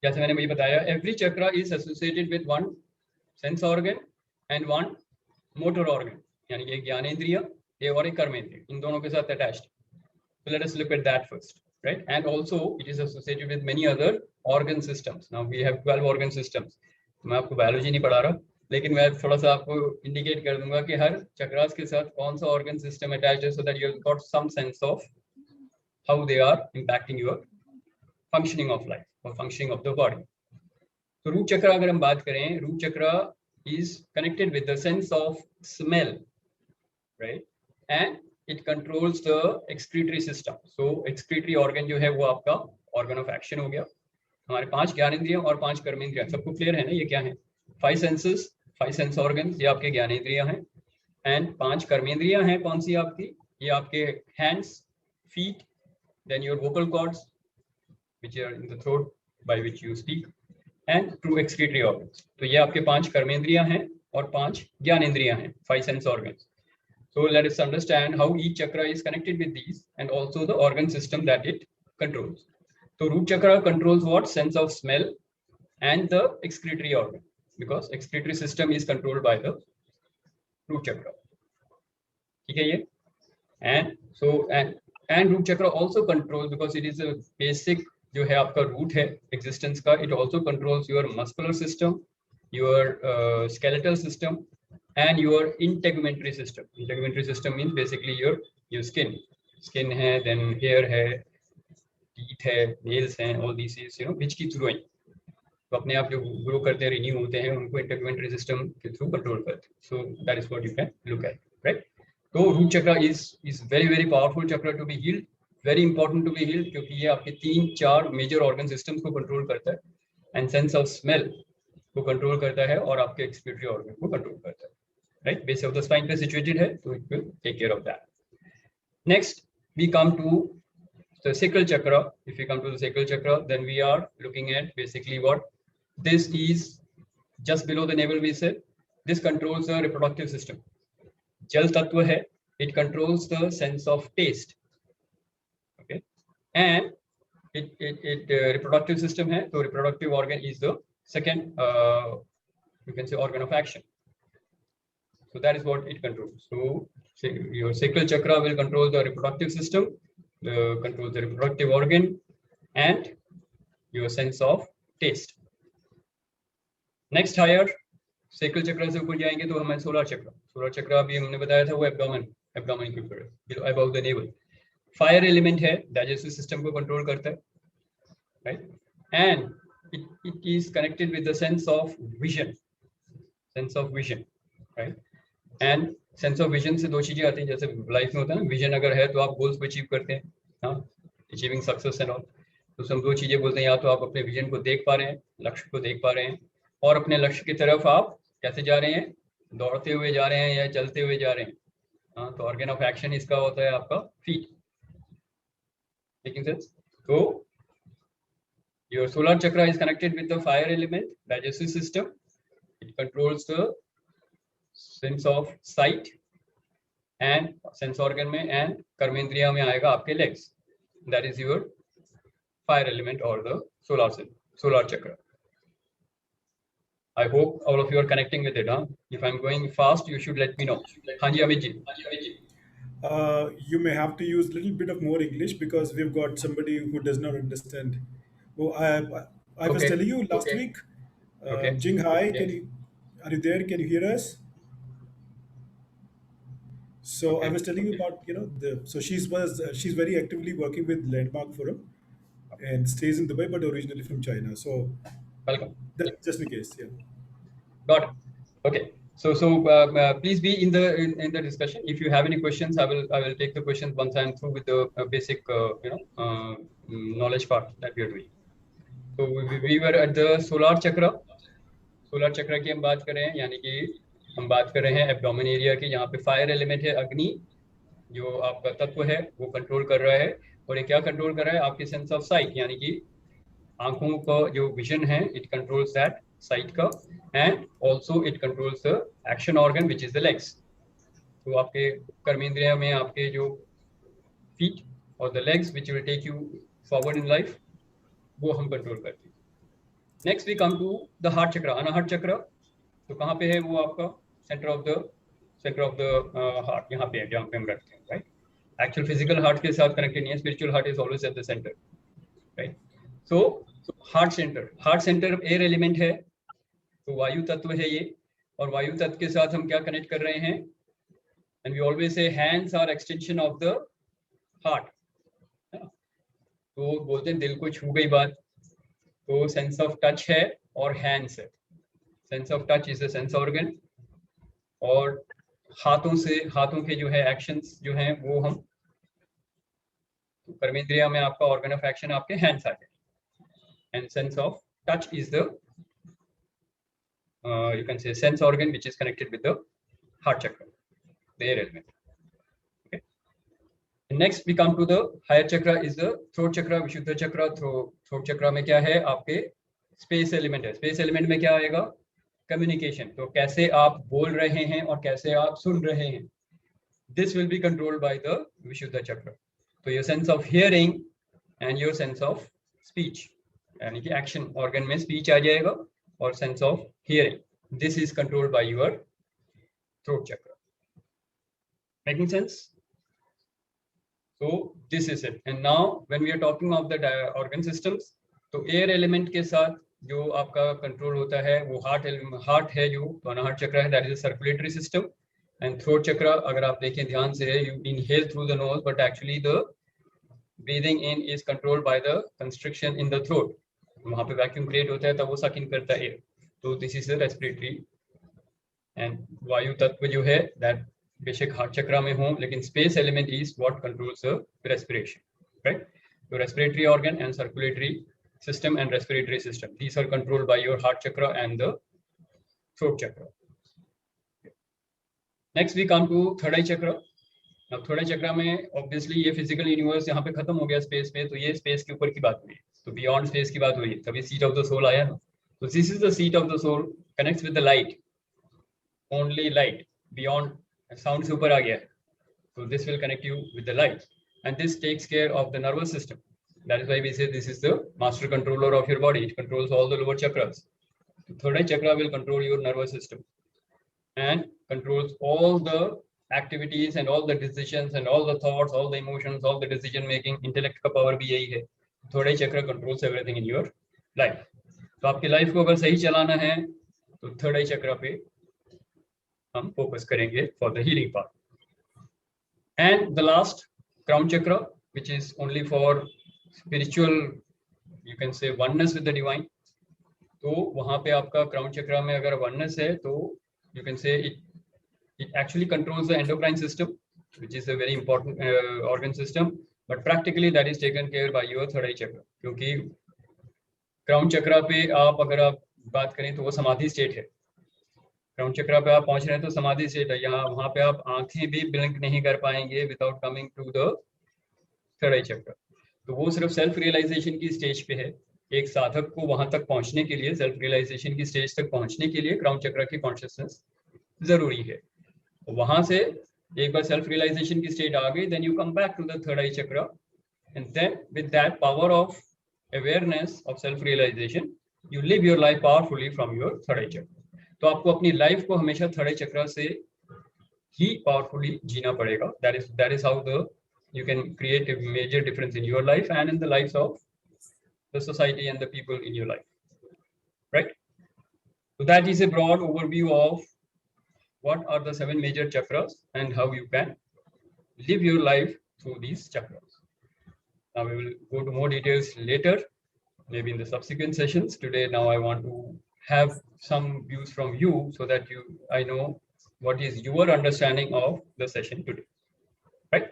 जैसे मैंने मुझे बताया, every chakra is associated with one sense organ and one motor organ, यानी कि एक ज्ञानेंद्रिय और एक कर्मेंद्रिय, इन दोनों के साथ attached. So let us look at that first, right? And also it is associated with many other organ systems. Now we have 12 organ systems. मैं आपको बायोलॉजी नहीं पढ़ा रहा, लेकिन मैं थोड़ा सा आपको इंडिकेट कर दूंगा कि हर चक्रास के साथ कौन सा ऑर्गन सिस्टम अटैच्ड है, so that you have got some sense of how they are impacting your functioning of life और फंक्शनिंग ऑफ द बॉडी. तो रूट चक्र अगर हम बात करें, root chakra is connected with the sense of smell, right? And it controls the excretory system. So excretory organ जो है वो आपका ऑर्गन ऑफ एक्शन हो गया. हमारे 5 ज्ञानेंद्रिय और 5 कर्मेंद्रिय, सबको क्लियर है ना ये क्या है? 5 सेंसेस, 5 सेंस ऑर्गन्स, ये आपके ज्ञानेंद्रिय हैं. एंड 5 कर्मेंद्रिय हैं, कौन सी आपकी? ये आपके hands, feet, then your vocal cords which are in the throat by which you speak, and through excretory organs. तो ये आपके 5 कर्मेंद्रिय हैं और 5 ज्ञानेंद्रिय हैं, 5 sense organs. So let us understand how each chakra is connected with these and also the organ system that it controls. So root chakra controls what? Sense of smell and the excretory organ, because excretory system is controlled by the root chakra. Okay, and so and root chakra also controls, because it is a basic जो है आपका root है existence का, it also controls your muscular system, your skeletal system, and your integumentary system. Integumentary system means basically your skin है, then hair है, teeth है, nails हैं, all these is which keeps growing. तो अपने आप जो ग्रो करते हैं, रिन्यू होते हैं, उनको integumentary system के थ्रू कंट्रोल करते हैं. So that is what you can look at, right? तो root chakra is very powerful chakra to be healed, very important to be healed, क्योंकि ये आपके 3-4 major organ systems को control करता है, and sense of smell को control करता है, और आपके excretory organ को control करता है, right? Base of the spine पे situated है, तो it will take care of that. Next we come to the sacral chakra. If we come to the sacral chakra, then we are looking at basically what this is just below the navel. We said this controls the reproductive system. जल तत्व है, it controls the sense of taste, okay, and it reproductive system है, तो reproductive organ is the second you can say organ of action. So that is what it controls. So your sacral chakra will control the reproductive system, controls the reproductive organ, and your sense of taste. Next higher sacral chakra से ऊपर जाएंगे तो हमें solar चक्र अभी हमने बताया था, वो एब्डोमेन के ऊपर है, above the navel. Fire element है, डाइजेस्टिव सिस्टम को कंट्रोल करता है, right, and it is connected with the sense of vision, right? And sense of vision से दो चीजें आती हैं, जैसे लाइफ में होता है ना, विजन अगर है तो आप गोल्स को अचीव करते हैं, हाँ, अचीविंग सक्सेस एंड ऑल, तो हम दो चीजें बोलते हैं, या तो आप अपने विजन को देख पा रहे हैं, लक्ष्य को देख पा रहे हैं, और अपने लक्ष्य की तरफ आप कैसे जा रहे हैं, दौड़ते हुए जा रहे हैं या चलते हुए जा रहे हैं, हाँ, तो ऑर्गन ऑफ एक्शन इसका होता है आपका फीट. Making sense? तो your solar chakra is connected with the fire element, digestive system. It controls the sense of sight and sense organ में, and कर्मेंद्रिया में आएगा आपके legs. That is your fire element or the solar chakra. I hope all of you are connecting with it, huh? If I'm going fast, you should let me know. हाँ जी अमित जी. You may have to use a little bit of more English because we've got somebody who does not understand. Oh, I was telling you last week. Jing, hi. Okay. Are you there? Can you hear us? So Okay. I was telling you about so she's very actively working with Landmark Forum and stays in Dubai but originally from China. So Welcome. that's just in case, yeah. Got it. Okay. So please be in the discussion. If you have any questions, I will take the questions once I'm through with the basic knowledge part that we are doing. So we were at the solar chakra. Solar चक्र की हम बात कर रहे हैं, यानी कि हम बात कर रहे हैं एब्डोमेन एरिया की, यहाँ पे फायर एलिमेंट है, अग्नि जो आपका तत्व है वो कंट्रोल कर रहा है, और ये क्या कंट्रोल कर रहा है, आपके सेंस ऑफ साइट, यानी कि आंखों का जो विजन है, इट कंट्रोल्स दैट साइट का, and also it controls the action organ which is the legs. तो आपके कर्मेंद्रिया में आपके जो फीट और the legs which will take you forward in life, वो हम कंट्रोल करते हैं. Next we come to the heart chakra, Anahata चक्र. तो कहाँ पे है वो आपका सेंटर ऑफ द हार्ट, यहाँ पे है जहाँ पे हम रखते हैं, राइट. एक्चुअल फिजिकल हार्ट के साथ कनेक्टेड नहीं है, spiritual heart is always at the centre, right. So heart centre air element है, तो वायु तत्व है ये, और वायु तत्व के साथ हम क्या कनेक्ट कर रहे हैं, and we always say hands are extension of the heart. तो बोलते हैं दिल को छू गई बात, तो सेंस ऑफ टच है और हैंड्स है. Sense of touch is the sense organ, और हाथों के जो है एक्शंस जो हैं वो हम, तो कर्मेंद्रिया में आपका ऑर्गन ऑफ एक्शन आपके हैंड्स आ गए, and sense of touch is the you can say sense organ which is connected with the heart chakra, the air element. Okay. And next we come to the higher chakra is the throat chakra, vishuddha chakra. Throat chakra में क्या है, आपके space element है. Space element में क्या आएगा, communication. तो कैसे आप बोल रहे हैं और कैसे आप सुन रहे हैं, this will be controlled by the Vishuddha chakra. So your sense of hearing and your sense of speech, यानी कि action organ में speech आ जाएगा और sense of hearing, this is controlled by your throat chakra. Making sense? So this is it. And now when we are talking of the organ systems, तो air element के साथ जो आपका control होता है वो heart है, जो अनाहत चक्र है, that is a circulatory system. And throat chakra, अगर आप देखें ध्यान से, you inhale through the nose, but actually the breathing in is controlled by the constriction in the throat. वहाँ पे vacuum create होता है तब वो suck in करता है air. तो this is the respiratory. And वायु तत्व जो है that बेशक हार्ट चक्रा में हो, लेकिन space element is what controls the respiration, right? So respiratory organ and circulatory system and respiratory system, these are controlled by your heart chakra and the throat chakra. Next we come to third eye chakra. Now third eye chakra में obviously ये physical universe यहाँ पे खत्म हो गया space पे, तो ये space के ऊपर की बात हुई, तो beyond space की बात हुई, तभी seat of the soul आया ना. So this is the seat of the soul, connects with the light, only light, beyond sound से ऊपर आ गया है. So this will connect you with the light, and this takes care of the nervous system. That is why we say this is the master controller of your body. It controls all the lower chakras. The third eye chakra will control your nervous system and controls all the activities and all the decisions and all the thoughts, all the emotions, all the decision making. Intellect का power भी यही है. Third eye chakra controls everything in your life. तो आपकी life को अगर सही चलाना है तो third eye chakra पे हम focus करेंगे for the healing part. And the last, crown chakra, which is only for spiritual, you can say oneness with the divine. तो वहाँ पे आपका crown chakra में अगर oneness है तो you can say it actually controls the endocrine system, which is a very important organ system, but practically that is taken care by your third eye chakra. क्योंकि crown chakra पे आप अगर आप बात करें तो वो समाधि स्टेट है. क्राउन चक्रा पे आप पहुंच रहे हैं तो समाधि स्टेट है. यहाँ वहाँ पे आप आंखें भी ब्लिंक नहीं कर पाएंगे without coming to the third eye chakra. तो वो सिर्फ सेल्फ रियलाइजेशन की स्टेज पे है. एक साधक को वहां तक पहुंचने के लिए, सेल्फ रियलाइजेशन की स्टेज तक पहुंचने के लिए क्राउन चक्र की कॉन्शियसनेस जरूरी है. वहां से एक बार सेल्फ रियलाइजेशन की स्टेज आ गई, then you come back to the third eye chakra, and then with that power of awareness of self realisation you live your life powerfully from your third eye chakra. तो आपको अपनी लाइफ को हमेशा third eye चक्र से ही powerfully जीना पड़ेगा. that is how you can create a major difference in your life and in the lives of the society and the people in your life, right? So that is a broad overview of what are the 7 major chakras and how you can live your life through these chakras. Now we will go to more details later, maybe in the subsequent sessions. Today now I want to have some views from you so that I know what is your understanding of the session today, right?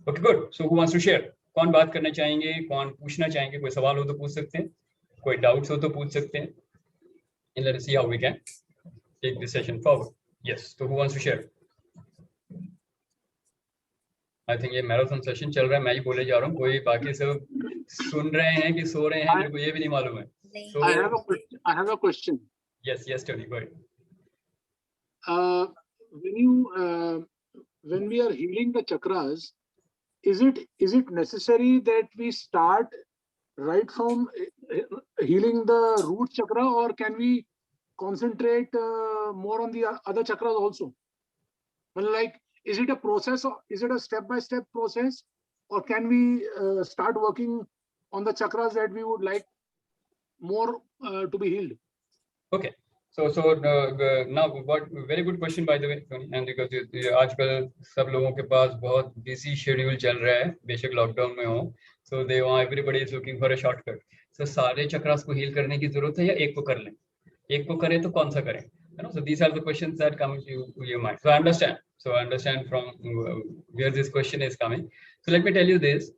Okay, good. So who wants to share? कौन बात करना चाहेंगे, कौन पूछना चाहेंगे? कोई सवाल हो तो पूछ सकते हैं, कोई डाउट्स हो तो पूछ सकते हैं. And let us see how we can take this session forward. Yes, so who wants to share? I think ये मैराथन सेशन चल रहा है, मैं ही बोले जा रहा हूँ, कोई बाकी सब सुन रहे हैं कि सो रहे हैं मेरे को ये भी नहीं मालूम है. So I have a question. Yes, Tony, go ahead. When we are healing the chakras, is it necessary that we start right from healing the root chakra, or can we concentrate more on the other chakras also? Well, like, is it a process, or is it a step-by-step process, or can we start working on the chakras that we would like more to be healed? Okay. So now what very good question by the way, Tony, and because आजकल सब लोगों के पास बहुत busy schedule चल रहा है, बेशक lockdown में हो, so they want everybody is looking for a shortcut. So सारे चक्रास को heal करने की जरूरत है या एक को कर लें? एक को करें तो कौन सा करें? You know, so these are the questions that come to your mind. So I understand from where this question is coming. So let me tell you this.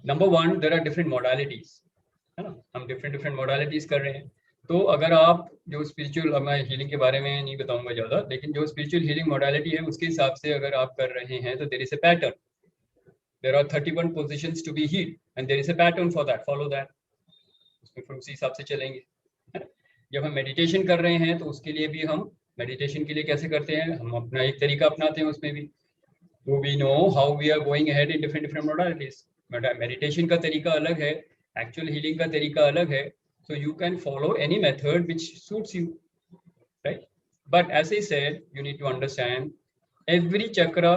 Number one, there are different modalities. है ना, हम different modalities कर रहे हैं. तो अगर आप जो स्पिरिचुअल, मैं हीलिंग के बारे में नहीं बताऊंगा ज़्यादा, लेकिन जो स्पिरिचुअल हीलिंग मॉडलिटी है उसके हिसाब से अगर आप कर रहे हैं तो there is a pattern. There are 31 positions to be healed and there is a pattern for that. Follow that. उसमें फिर उसी हिसाब से चलेंगे. जब हम मेडिटेशन कर रहे हैं तो उसके लिए भी हम मेडिटेशन के लिए कैसे करते हैं, हम अपना एक तरीका अपनाते हैं उसमें भी. So we know how we are going ahead in different modalities. Meditation का तरीका अलग है, actual healing का तरीका अलग है. So you can follow any method which suits you, right? But as I said, you need to understand every chakra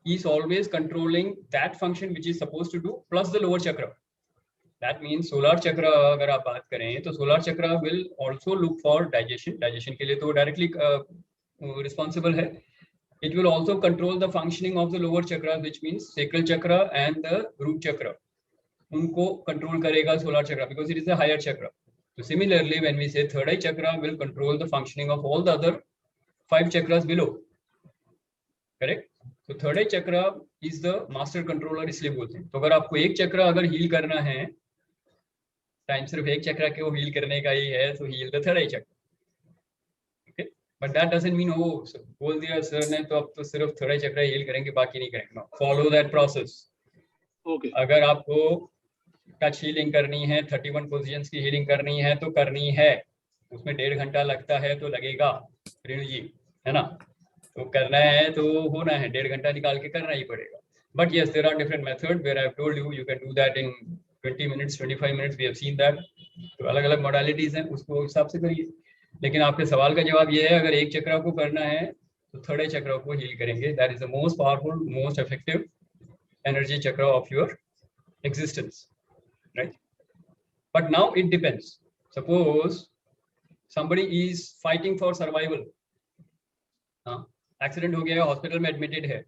is always controlling that function which is supposed to do plus the lower chakra. That means solar chakra अगर आप बात करें तो solar chakra will also look for digestion. Digestion के लिए तो directly responsible है. It will also control the functioning of the lower chakra, which means sacral chakra and the root chakra. उनको control करेगा solar chakra because it is a higher chakra. So similarly, when we say third eye chakra will control the functioning of all the other 5 chakras below. Correct? So third eye chakra is the master controller, इसलिए बोलते हैं. तो अगर आपको एक चक्रा अगर heal करना है, टाइम सिर्फ एक चक्रा को heal करने का ही है, तो heal the third eye chakra. But that doesn't mean बोल दिया सर ने तो अब तो सिर्फ थर्ड आई चक्रा हील करेंगे बाकी नहीं करेंगे. Follow that process. Okay. अगर आपको टच हीलिंग करनी है, 31 पोजीशंस की हीलिंग करनी है तो करनी है, उसमें 1.5 घंटा लगता है तो लगेगा रेणु जी, है ना? तो करना है तो होना है, 1.5 घंटा निकाल के करना ही पड़ेगा. But yes, there are different method where I have told you can do that in 20 minutes 25 minutes. We have seen that. तो अलग अलग मॉडलिटीज हैं, उसको हिसाब से करिए. लेकिन आपके सवाल का जवाब ये है, अगर एक चक्रा को करना है तो थर्ड आई चक्रा को हील करेंगे. That is the most powerful, most effective energy chakra of your existence, right? But now it depends. Suppose somebody is fighting for survival. Accident हो गया है, हॉस्पिटल में एडमिटेड है,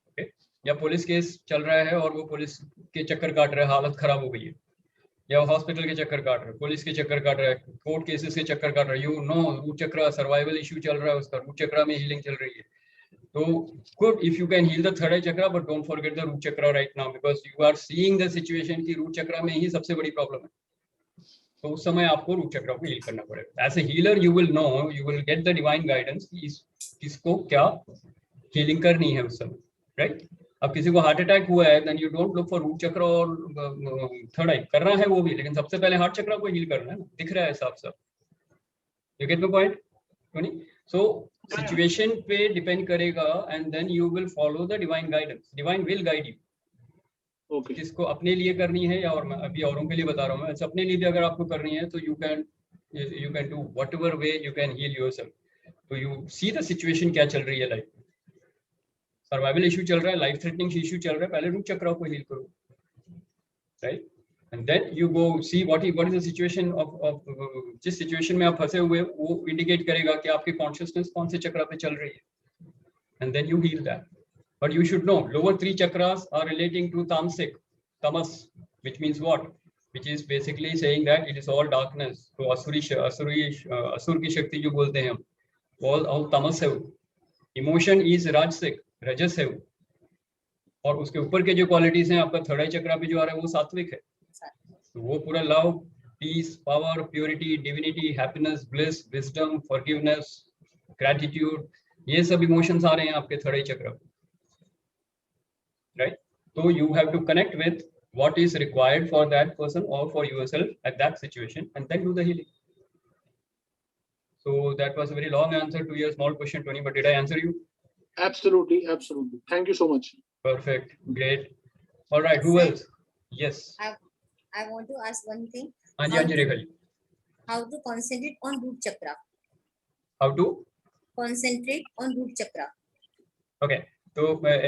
okay? या पुलिस केस चल रहा है और वो पुलिस के चक्कर काट रहा है, हालत खराब हो गई है, या हॉस्पिटल के चक्कर काट रहा है, पुलिस के चक्कर काट रहा है, कोर्ट केसेस के चक्कर काट रहा है. यू नो रूट चक्र सर्वाइवल इश्यू चल रहा है, उसका रूट चक्र में हीलिंग चल रही है. तो good if you can heal the third eye chakra, but don't forget the root chakra right now, because you are seeing the situation की रूट चक्र में ही सबसे बड़ी प्रॉब्लम है. तो उस समय आपको रूट चक्र को हील करना पड़ेगा. As a healer you will know, you will get the divine guidance किसको क्या हीलिंग करनी है उस समय, राइट? अब किसी को हार्ट अटैक हुआ है, then you don't look for root chakra और थर्ड आई. करना है वो भी, लेकिन सबसे पहले हार्ट चक्र को हील करना है ना, दिख रहा है साफ साफ. You get my point, Tony? So situation पे डिपेंड करेगा and then you will follow the divine guidance. Divine will guide you. Okay. किसको अपने लिए करनी है या और मैं अभी औरों के लिए बता रहा हूँ मैं. अपने लिए भी अगर आपको करनी है तो you can do whatever way you can heal yourself. तो यू सी द सिचुएशन क्या चल रही है लाइफ में. सर्वाइवल इशू चल रहा है, लाइफ थ्रेटनिंग इशू चल रहा है, पहले रूट चक्र को हील करो, right? And then you go see what is the situation of जिस सिचुएशन में आप फंसे हुए, वो इंडिकेट करेगा कि आपकी कॉन्शियसनेस कौन से चक्र पे चल रही है, and then you heal that. But you should know, lower 3 chakras are relating to tamasic, tamas, which means what? Which is basically saying that it is all darkness. So असुर की शक्ति जो बोलते हैं हम, all tamas है वो. Emotion is rajasic, रजस है वो. और उसके ऊपर के जो क्वालिटीज हैं आपका थर्ड आई चक्रा पे जो आ रहा है वो सात्विक है. तो वो पूरा love, peace, power, purity, divinity, happiness, bliss, wisdom, forgiveness, gratitude, ये सब इमोशंस आ रहे हैं आपके थर्ड आई चक्रा पे, right? So you have to connect with what is required for that person or for yourself at that situation and then do the healing. So that was a very long answer to your small question, Tony, but did I answer you? Absolutely, absolutely. Thank you so much. Perfect, great. All right, who else? Yes. I want to ask one thing. Anji Rekha ji. How to concentrate on root chakra? How to? Concentrate on root chakra. Okay. तो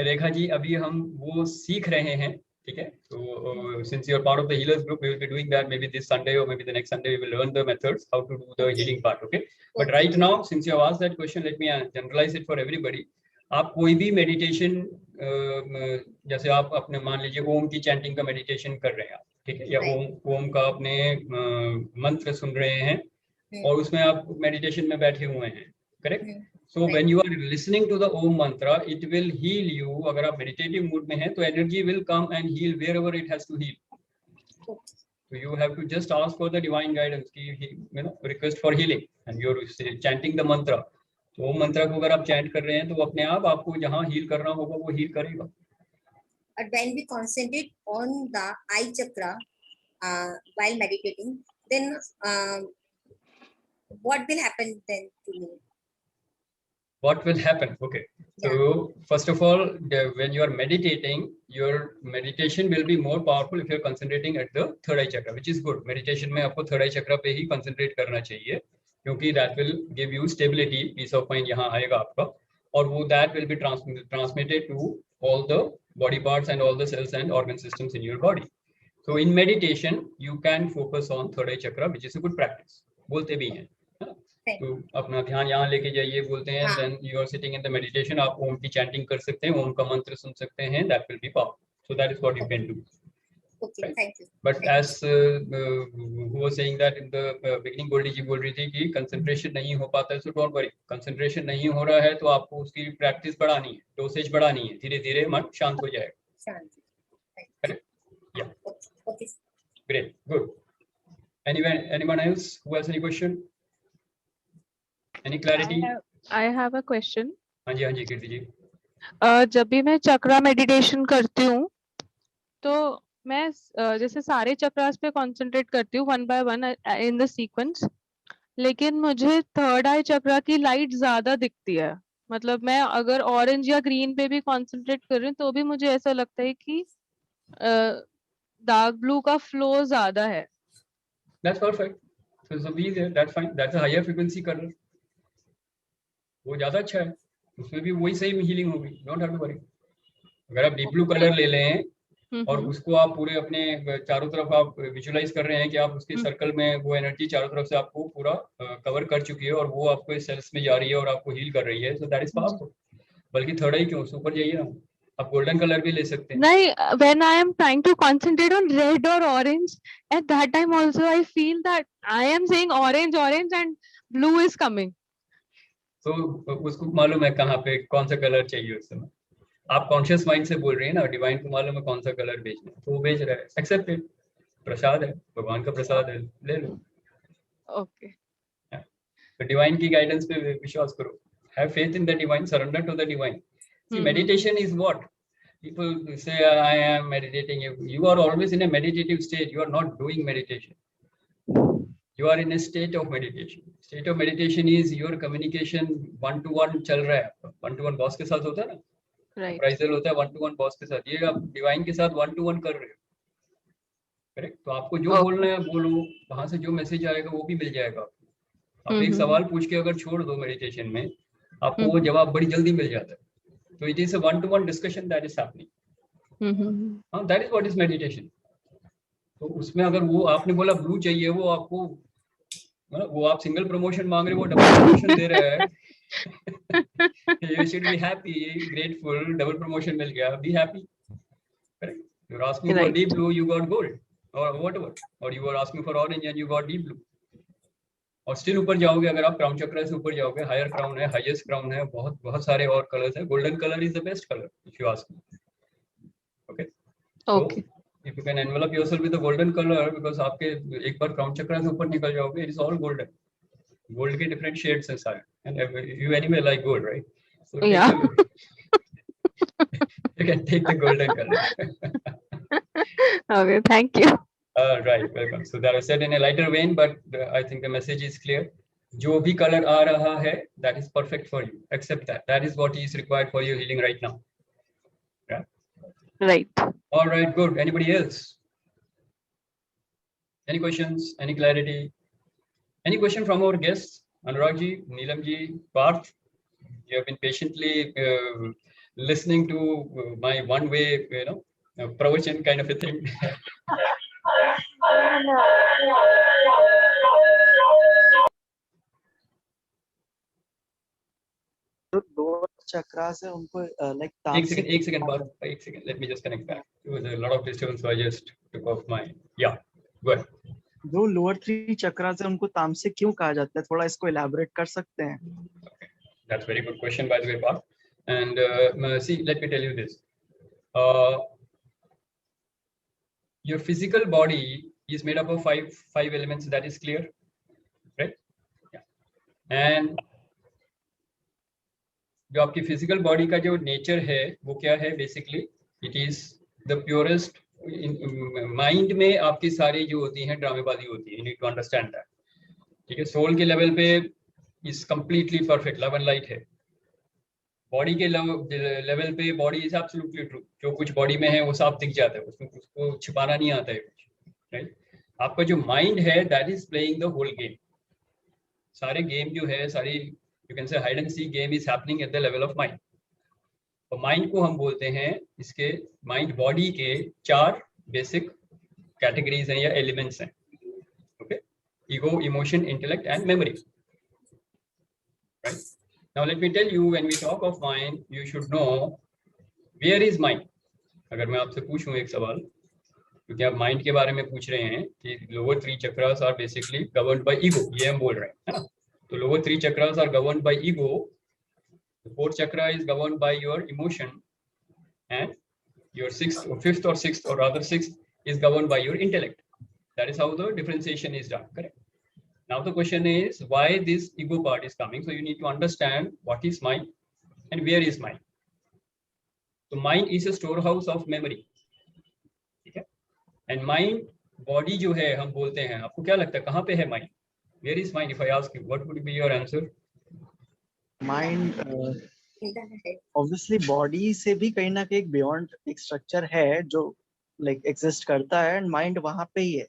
रेखा जी अभी हम वो सीख रहे हैं, ठीक है? तो since you are part of the healers group, we will be doing that maybe this Sunday और maybe the next Sunday we will learn the methods how to do the healing part, okay? But right now since you have asked that question, let me generalise it for everybody. आप कोई भी meditation, जैसे आप अपने मान लीजिए ओम की chanting का मेडिटेशन कर रहे हैं आप, ठीक है? या ओम का अपने मंत्र सुन रहे हैं और उसमें आप मेडिटेशन में बैठे हुए हैं, correct? So when you are listening to the Om mantra, it will heal you. अगर आप meditative mood में हैं तो energy will come and heal wherever it has to heal. So you have to just ask for the divine guidance कि request for healing and you're chanting the mantra. तो Om mantra को अगर आप chant कर रहे हैं तो अपने आप आपको जहाँ heal करना होगा वो heal करेगा. But when we concentrate on the eye chakra while meditating, then what will happen then to me? what will happen? Okay, so first of all, when you are meditating, your meditation will be more powerful if you are concentrating at the third eye chakra, which is good. Meditation में आपको third eye chakra पे ही concentrate करना चाहिए, क्योंकि that will give you stability, peace of mind यहाँ आएगा आपका, और वो that will be transmitted to all the body parts and all the cells and organ systems in your body. So in meditation, you can focus on third eye chakra, which is a good practice. बोलते भी हैं, तो अपना ध्यान यहाँ लेके जाइए बोलते हैं, then you are sitting in the meditation, आप ओम की chanting कर सकते हैं, ओम का मंत्र सुन सकते हैं, that will be powerful. So that is what you can do. Okay, Right. thank you. But as who was saying that in the beginning, Goldy जी बोल रही थी कि concentration नहीं हो पाता है, so don't worry. Concentration नहीं हो रहा है तो आपको उसकी practice बढ़ानी है, dosage बढ़ानी है, धीरे-धीरे मन शांत हो जाएगा. Shanti. Correct? Yeah. Okay. Great. Good. Anyone else who has any question? Any clarity? I have a question. हाँ जी कीर्ति जी. जब भी मैं चक्रा मेडिटेशन करती हूँ तो मैं जैसे सारे चक्रास पे कंसंट्रेट करती हूँ one by one in the sequence, लेकिन मुझे थर्ड आई चक्रा की लाइट ज्यादा दिखती है. मतलब मैं अगर ऑरेंज या ग्रीन पे भी कंसंट्रेट कर रही हूँ तो भी मुझे ऐसा लगता है कि डार्क ब्लू का फ्लो ज्यादा है. That's perfect. So be there. That's fine. That's a higher frequency color. वो ज्यादा अच्छा है, उसमें भी वही सेम हीलिंग होगी. Don't have to worry. अगर आप डीप ब्लू कलर ले लें और उसको आप पूरे अपने चारों तरफ आप विजुअलाइज कर रहे हैं कि आप उसके सर्कल में वो एनर्जी चारों तरफ से आपको पूरा कवर कर चुकी है और वो आपको सेल्स में जा रही है और आपको हील कर रही है. So that is powerful. बल्कि थर्ड आई क्यों, ऊपर जाइए ना, आप गोल्डन कलर भी ले सकते हैं. नहीं, when I am trying to concentrate on red or orange, at that time also I feel that I am saying orange and blue is coming. तो उसको मालूम है कहाँ पे कौन सा कलर चाहिए उस समय. आप कॉन्शियस माइंड से बोल रहे हैं ना, डिवाइन को मालूम है कौन सा कलर भेजना है, तो वो भेज रहा है. Accept it. प्रसाद है, भगवान का प्रसाद है, ले लो. ओके. तो डिवाइन की गाइडेंस पे विश्वास करो. Have faith in the divine, surrender to the divine. See, meditation is what? People say, I am meditating. You are always in a meditative state. You are not doing meditation. You are in a state of meditation. State of meditation is your communication one-to-one चल रहा है. One-to-one boss के साथ होता है ना? Right. Appraisal होता है one-to-one boss के साथ. ये आप divine के साथ one-to-one कर रहे हो. Correct? तो आपको जो बोलना है बोलो, वहाँ से जो मैसेज आएगा वो भी मिल जाएगा आपको. आप एक सवाल पूछ के अगर छोड़ दो मेडिटेशन में, आपको वो जवाब बड़ी जल्दी मिल जाता है. So it is a one-to-one discussion that is happening. That is what is meditation. तो उसमें अगर वो आपने बोला ब्लू चाहिए, वो आपको वो आप सिंगल प्रमोशन मांग रहे हो, वो डबल प्रमोशन दे रहा है. You should be happy, grateful. Double promotion मिल गया, be happy. Correct? You're asking for deep blue, you got gold or whatever, or you were asking for orange and you got deep blue. और still ऊपर जाओगे, अगर आप crown चक्र से ऊपर जाओगे, हायर क्राउन है, हाईएस्ट क्राउन है, बहुत सारे और कलर्स हैं. Golden colour is the best colour if you ask me. Okay. Okay. If you can envelope yourself with the golden colour, because आपके एक बार क्राउन चक्र से ऊपर निकल जाओगे, it is all golden. Gold के डिफरेंट शेड्स हैं सारे, and you anyway like gold, right? So yeah, you can take the golden color. Okay, thank you. Right, welcome. So that was said in a lighter vein, but I think the message is clear. जो भी color आ रहा है, that is perfect for you. Accept that. That is what is required for your healing right now. Yeah. Right. All right, good. Anybody else? Any questions? Any clarity? Any question from our guests? Anurag ji, Neelam ji, Parth? You have been patiently listening to my one-way, pravachan kind of a thing. Lower chakra से उनको like एक second, let me just connect back. There was a lot of disturbance, so I just took off my, yeah, go ahead. जो lower 3 चक्रा से उनको तामसिक क्यों कहा जाता है, थोड़ा इसको elaborate कर सकते हैं? That's very good question, by the way, Parth. And see, let me tell you this. Your physical body is made up of five elements. That is clear, right? Yeah. And जो आपकी physical body का जो nature है वो क्या है? Basically it is the purest. Mind में आपकी सारी जो होती हैं ड्रामेबाजी होती है. You need to understand that. ठीक है. सोल के लेवल पे is completely perfect, love and light है. बॉडी के लेवल पे बॉडी इज एब्सोल्युटली ट्रू, जो कुछ बॉडी में है वो साफ दिख जाता है, उसमें उसको छिपाना नहीं आता है कुछ, राइट। आपका जो माइंड है that is playing the whole game. सारे गेम जो है, सारी you can say hide and seek game is happening at the level of mind. तो माइंड को हम बोलते हैं, इसके माइंड बॉडी के 4 बेसिक कैटेगरीज हैं या एलिमेंट्स हैं, okay. Ego, emotion, intellect and memory, right. Now let me tell you, when we talk of mind, you should know where is mind. अगर मैं आपसे पूछूं एक सवाल, क्योंकि आप माइंड के बारे में पूछ रहे हैं कि lower 3 chakras are basically governed by ego, ये हम बोल रहे हैं, है ना। तो lower 3 chakras are governed by ego, the 4th chakra is governed by your emotion, and your 6th or 5th or 6th or rather 6th is governed by your intellect. That is how the differentiation is done, correct? Now the question is why this ego part is coming. So you need to understand what is mind and where is mind. So mind is a storehouse of memory, ठीक है। And mind body जो है हम बोलते हैं, आपको क्या लगता है कहाँ पे है mind? Where is mind? If I ask you, what would be your answer? Mind obviously body से भी कहीं ना कहीं beyond एक structure है जो like exist करता है, and mind वहाँ पे ही है,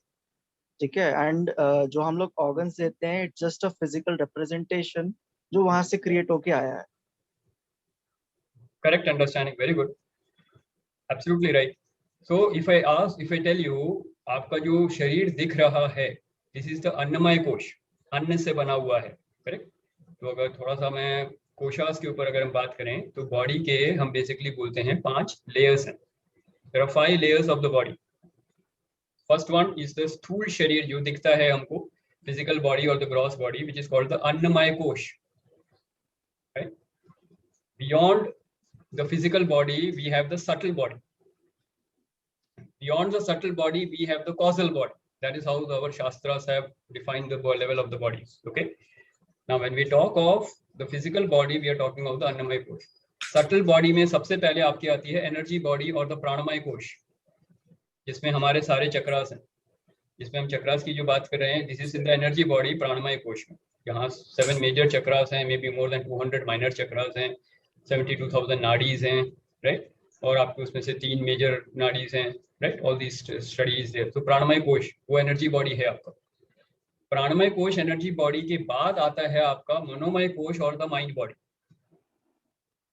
ठीक है। एंड जो हम लोग ऑर्गन्स देते हैं, it's just a physical representation जो वहां से क्रिएट होके आया है। Correct understanding, very good, absolutely right. So if I tell you, आपका जो शरीर दिख रहा है, दिस इज द अन्नमय कोश, अन्न से बना हुआ है, करेक्ट। तो अगर थोड़ा सा मैं कोशास के ऊपर अगर हम बात करें, तो बॉडी के हम बेसिकली बोलते हैं 5 लेयर्स हैं। There are 5 layers of the body. First one is the स्थूल शरीर जो दिखता है हमको, physical body or the gross body, which is called the अन्नमय कोश, right? Beyond the physical body, we have the subtle body. Beyond the subtle body, we have the causal body. That is how our shastras have defined the level of the bodies. Okay. Now, when we talk of the physical body, we are talking of the अन्नमय कोश. Subtle body में सबसे पहले आपकी आती है energy body और the प्राणमय कोश, जिसमें हमारे सारे चक्रास हैं। जिसमें हम चक्रास की जो बात कर रहे हैं, this is in the energy body, प्राणमय कोश में। यहाँ 7 मेजर चक्रास हैं, maybe more than 200 minor chakras हैं, 72,000 नाडीज हैं, राइट। और आपको उसमें से 3 मेजर नाडीज हैं, राइट। ऑल दीज स्टडीज है। तो प्राणमय कोश वो एनर्जी बॉडी है आपका। प्राणमय कोश एनर्जी बॉडी के बाद आता है आपका मनोमय कोश और द माइंड बॉडी,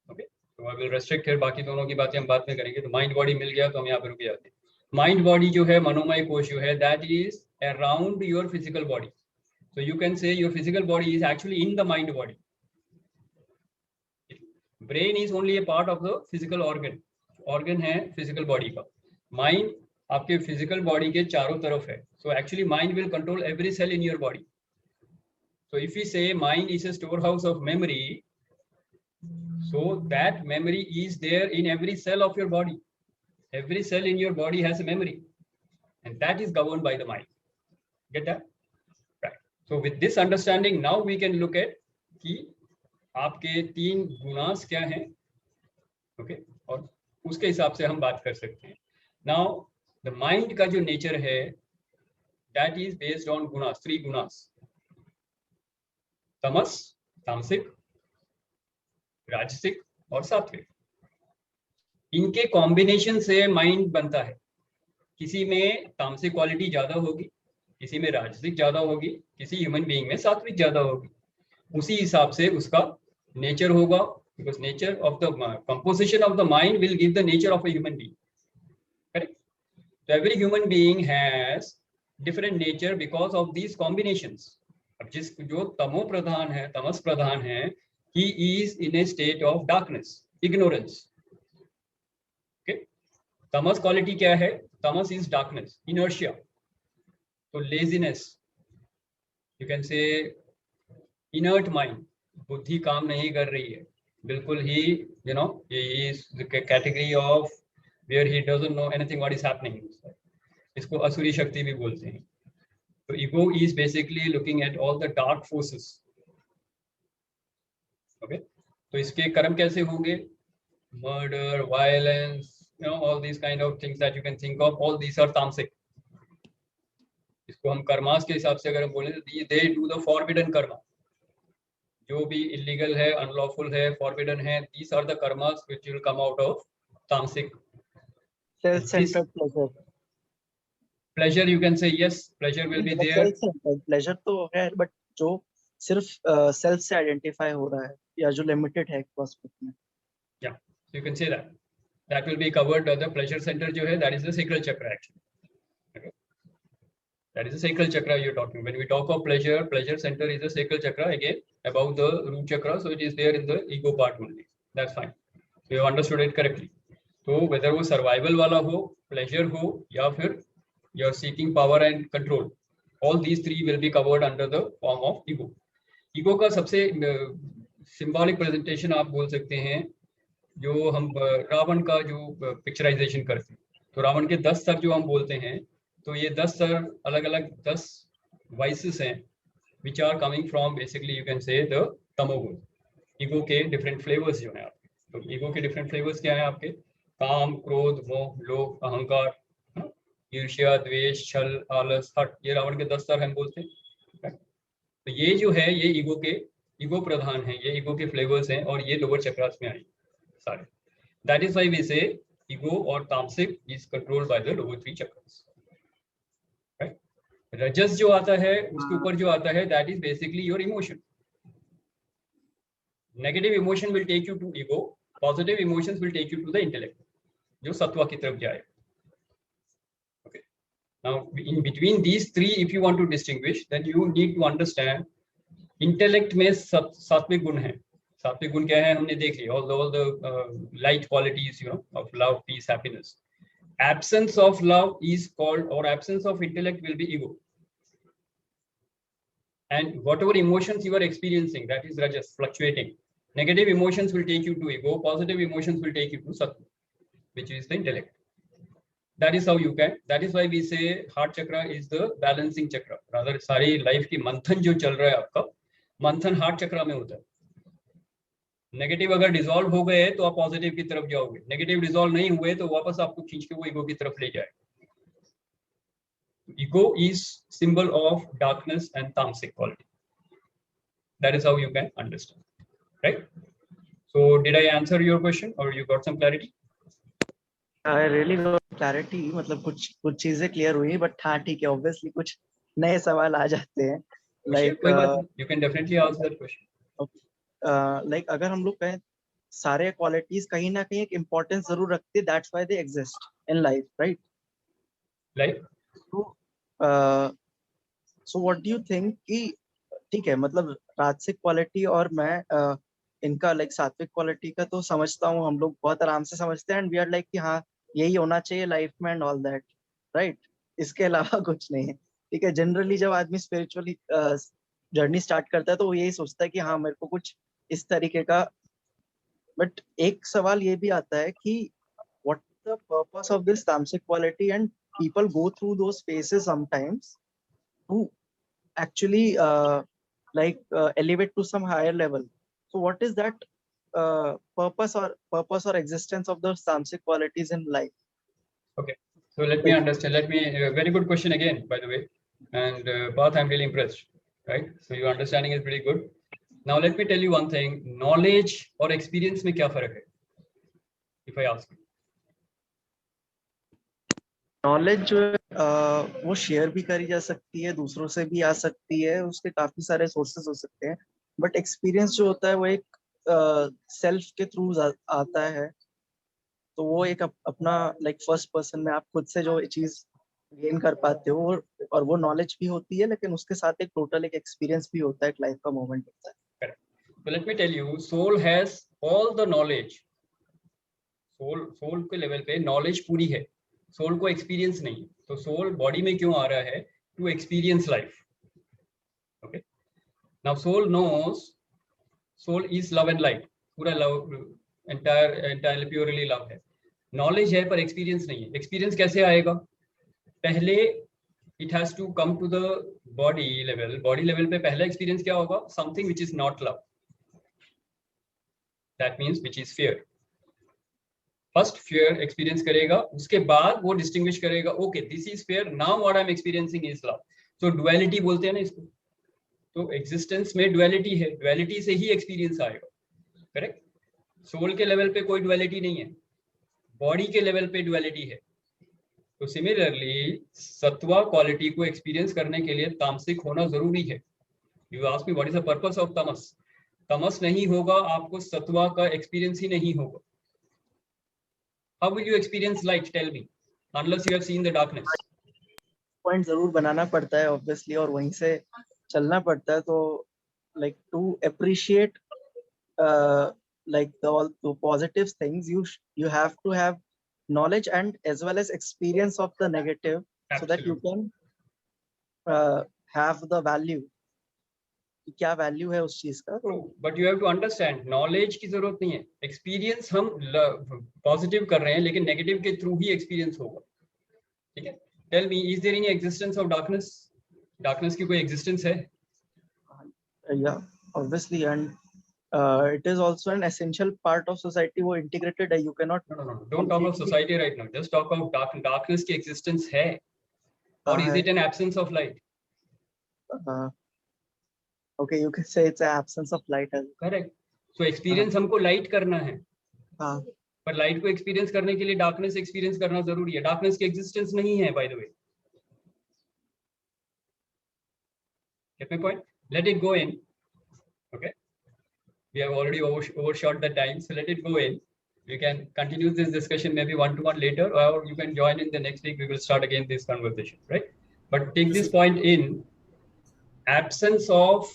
ओके। तो आई विल रेस्ट्रिक्ट हियर, बाकी दोनों की बातें हम बाद में करेंगे। तो माइंड बॉडी मिल गया तो हम यहाँ पे रुक जाते हैं। माइंड बॉडी जो है, मनोमय कोश जो है, that is around your physical body. So you can say your physical body is actually in the mind body. Brain is only a part of the physical organ है फिजिकल बॉडी का। Mind आपके physical body के चारों तरफ है। So actually mind will control every cell in your body. So if you say mind is a storehouse of memory, so that memory is there in every cell of your body. Every cell in your body has a memory, and that is governed by the mind. Get that? Right. So with this understanding, now we can look at कि आपके 3 गुणास क्या हैं, okay? और उसके हिसाब से हम बात कर सकते हैं। Now the mind का जो nature है, that is based on gunas, 3 gunas, तमस, तामसिक, राजसिक और सात्विक। इनके कॉम्बिनेशन से माइंड बनता है। किसी में तामसिक क्वालिटी ज्यादा होगी, किसी में राजसिक ज्यादा होगी, किसी ह्यूमन बीइंग में सात्विक ज्यादा होगी। उसी हिसाब से उसका नेचर होगा, because nature of the composition of the mind will give the nature of a human being, correct. तो every human being has different nature because of these combinations. अब जो तमो प्रधान है, तमस प्रधान है, he is in a state of darkness, ignorance. तमस क्वालिटी क्या है? तमस इज डार्कनेस, इनर्शिया, तो laziness, you can say inert mind, बुद्धि काम नहीं कर रही है बिल्कुल ही, यू नो, ये is the category of where he doesn't know anything what is happening. इसको असुरी शक्ति भी बोलते हैं। तो ego is basically looking at all the dark forces, okay. तो इसके कर्म कैसे होंगे? Murder, violence, you know, all these kind of things that you can think of, all these are tamasic. इसको हम कर्मास के हिसाब से अगर हम बोले तो they do the forbidden Karma, जो भी illegal है, unlawful है, forbidden है, these are the karmas which will come out of tamasic. self-centered Pleasure, you can say yes, pleasure will be there. self-centered pleasure तो है, but जो सिर्फ सेल्फ से आइडेंटिफाई हो रहा है या जो लिमिटेड है कॉस्मिक में. Yeah, so you can say that will be covered. The pleasure center जो है, that is the sacral chakra actually. Okay. That is the sacral chakra you're talking. When we talk of pleasure, pleasure center is the sacral chakra again above the root chakra, so it is there in the ego part only. That's fine. So you have understood it correctly. So whether वो survival वाला हो, pleasure हो, या फिर you're seeking power and control, all these three will be covered under the form of ego. Ego का सबसे symbolic presentation आप बोल सकते हैं, जो हम रावण का जो पिक्चराइजेशन करते हैं, तो रावण के 10 सर जो हम बोलते हैं, तो ये 10 सर अलग अलग 10 वाइसेस हैं which are coming from basically you can say the tamoguna. Ego के डिफरेंट फ्लेवर्स जो हैं आपके, तो ईगो के डिफरेंट फ्लेवर्स क्या हैं आपके? काम, क्रोध, मोह, लोभ, अहंकार, ईर्ष्या, द्वेष, छल, आलस, हट, ये रावण के 10 सर हम बोलते हैं. तो ये जो है ये ईगो प्रधान है, ये ईगो के फ्लेवर्स हैं और ये लोअर चक्रास में आई सारे. That is why we say ego और तामसिक is controlled by the lower 3 chakras. Right. रजस जो आता है उसके ऊपर जो आता है that is basically your emotion. Negative emotion will take you to ego, positive emotions will take you to the intellect, जो सत्वा की तरफ जाए. Now, in between these three, if you want to distinguish, then you need to understand intellect में सात्विक गुण है. सात्विक गुण क्या है हमने देख लिया, all the light qualities, you know, of love, peace, happiness. Absence of love is called, or absence of intellect will be ego. And whatever emotions you are experiencing, that is rajas, fluctuating. Negative emotions will take you to ego, positive emotions will take you to sattva, which is the intellect. That is how you can. That is why we say heart chakra is the balancing chakra. Rather, सारी life की मंथन जो चल रहा है आपका, मंथन heart चक्रा में होता है. नेगेटिव अगर डिसॉल्व हो गए तो आप पॉजिटिव की तरफ जाओगे, नेगेटिव डिसॉल्व नहीं हुए तो वापस आपको खींच के वो ईगो की तरफ ले जाए. Ego is symbol of darkness and तामसिक quality. That is how you can understand. Right? So did I answer your question or you got some clarity? I really got clarity. मतलब कुछ चीजें क्लियर हुई, but हाँ ठीक है, obviously कुछ नए सवाल आ जाते हैं. Like you can definitely ask that question. Like अगर हम लोग कहें सारे क्वालिटीज कहीं ना कहीं एक इम्पोर्टेंस जरूर रखते हैं, that's why they exist in life, right? Like so what do you think कि ठीक है, मतलब राजसिक क्वालिटी और मैं इनका लाइक सात्विक क्वालिटी का तो समझता हूँ, हम लोग बहुत आराम से समझते हैं, एंड वी आर लाइक कि हाँ यही होना चाहिए लाइफ में एंड ऑल दैट, राइट? इसके अलावा कुछ नहीं है, ठीक है. जनरली जब आदमी स्पिरिचुअली जर्नी स्टार्ट करता है तो वो यही सोचता है कि हाँ मेरे को कुछ इस तरीके का. बट एक सवाल ये भी आता है कि what the purpose of this तामसिक quality, and people go through those phases sometimes to actually like elevate to some higher level. So what is that purpose or existence of those tamasic qualities in life? Okay, so let me understand. Very good question again, by the way. And Parth, I'm really impressed. Right? So your understanding is pretty good. Now let me tell you one thing. Knowledge or experience में क्या फर्क है? If I ask you. Knowledge जो है वो share भी करी जा सकती है, दूसरों से भी आ सकती है, उसके काफी सारे सोर्सेस हो सकते हैं. बट एक्सपीरियंस जो होता है वो एक सेल्फ के थ्रू आता है, तो वो एक अपना लाइक फर्स्ट पर्सन में आप खुद से जो चीज गेन कर पाते हो, और वो नॉलेज भी होती है, लेकिन उसके साथ एक टोटल एक एक्सपीरियंस भी होता है, एक लाइफ का मोमेंट होता है. So let me tell you, soul has all the knowledge. Soul के लेवल पे नॉलेज पूरी है, सोल को एक्सपीरियंस नहीं. तो सोल बॉडी में क्यों आ रहा है? To experience life. Okay, now soul knows, soul is love and light, पूरा लव, एंटायरली प्योरली लव है. नॉलेज है पर एक्सपीरियंस नहीं है. एक्सपीरियंस कैसे आएगा? पहले it has to come to the body level. Body level पे पहला एक्सपीरियंस क्या होगा? Something which is not love, that means which is fear. First fear experience करेगा, उसके बाद वो डिस्टिंग्विश करेगा, okay this is fear, now what I am experiencing is love. So duality बोलते हैं ना इसको. तो एग्जिस्टेंस में ड्युअलिटी है, ड्युअलिटी से ही एक्सपीरियंस आएगा, करेक्ट? सोल के लेवल पे कोई ड्युअलिटी नहीं है, बॉडी के लेवल पे ड्युअलिटी है। तो सिमिलरली सत्वा क्वालिटी को एक्सपीरियंस करने के लिए तामसिक होना जरूरी है। You ask me what is the purpose of तमस? तमस नहीं होगा आपको सत्वा का एक्सपीरियंस ही नहीं होगा। How will you experience light, tell me, unless you have seen the darkness? Point जरूर बनाना पड़ता है ऑब्वियसली, और वहीं से चलना पड़ता है। तो like to appreciate like the positive things, you have to have knowledge and as well as experience of the negative. Absolutely. So that you can have the value, क्या value है उस चीज का। But you have to understand, knowledge की जरूरत नहीं है, experience हम positive कर रहे हैं लेकिन negative के through ही experience होगा, ठीक है? Tell me, is there any existence of darkness? Darkness की कोई existence है? Yeah, obviously, and it is also an essential part of society. वो integrated है, you cannot. No. Don't talk of society right now. Just talk of darkness की existence है, or is it an absence of light? Okay, you can say it's an absence of light. Correct. So experience हमको light करना है. हाँ. पर light को experience करने के लिए darkness experience करना जरूरी है. Darkness की existence नहीं है, by the way. Get my point? Let it go in. Okay. We have already overshot the time, so let it go in. We can continue this discussion maybe one-to-one later, or you can join in the next week. We will start again this conversation, right? But take this point in: absence of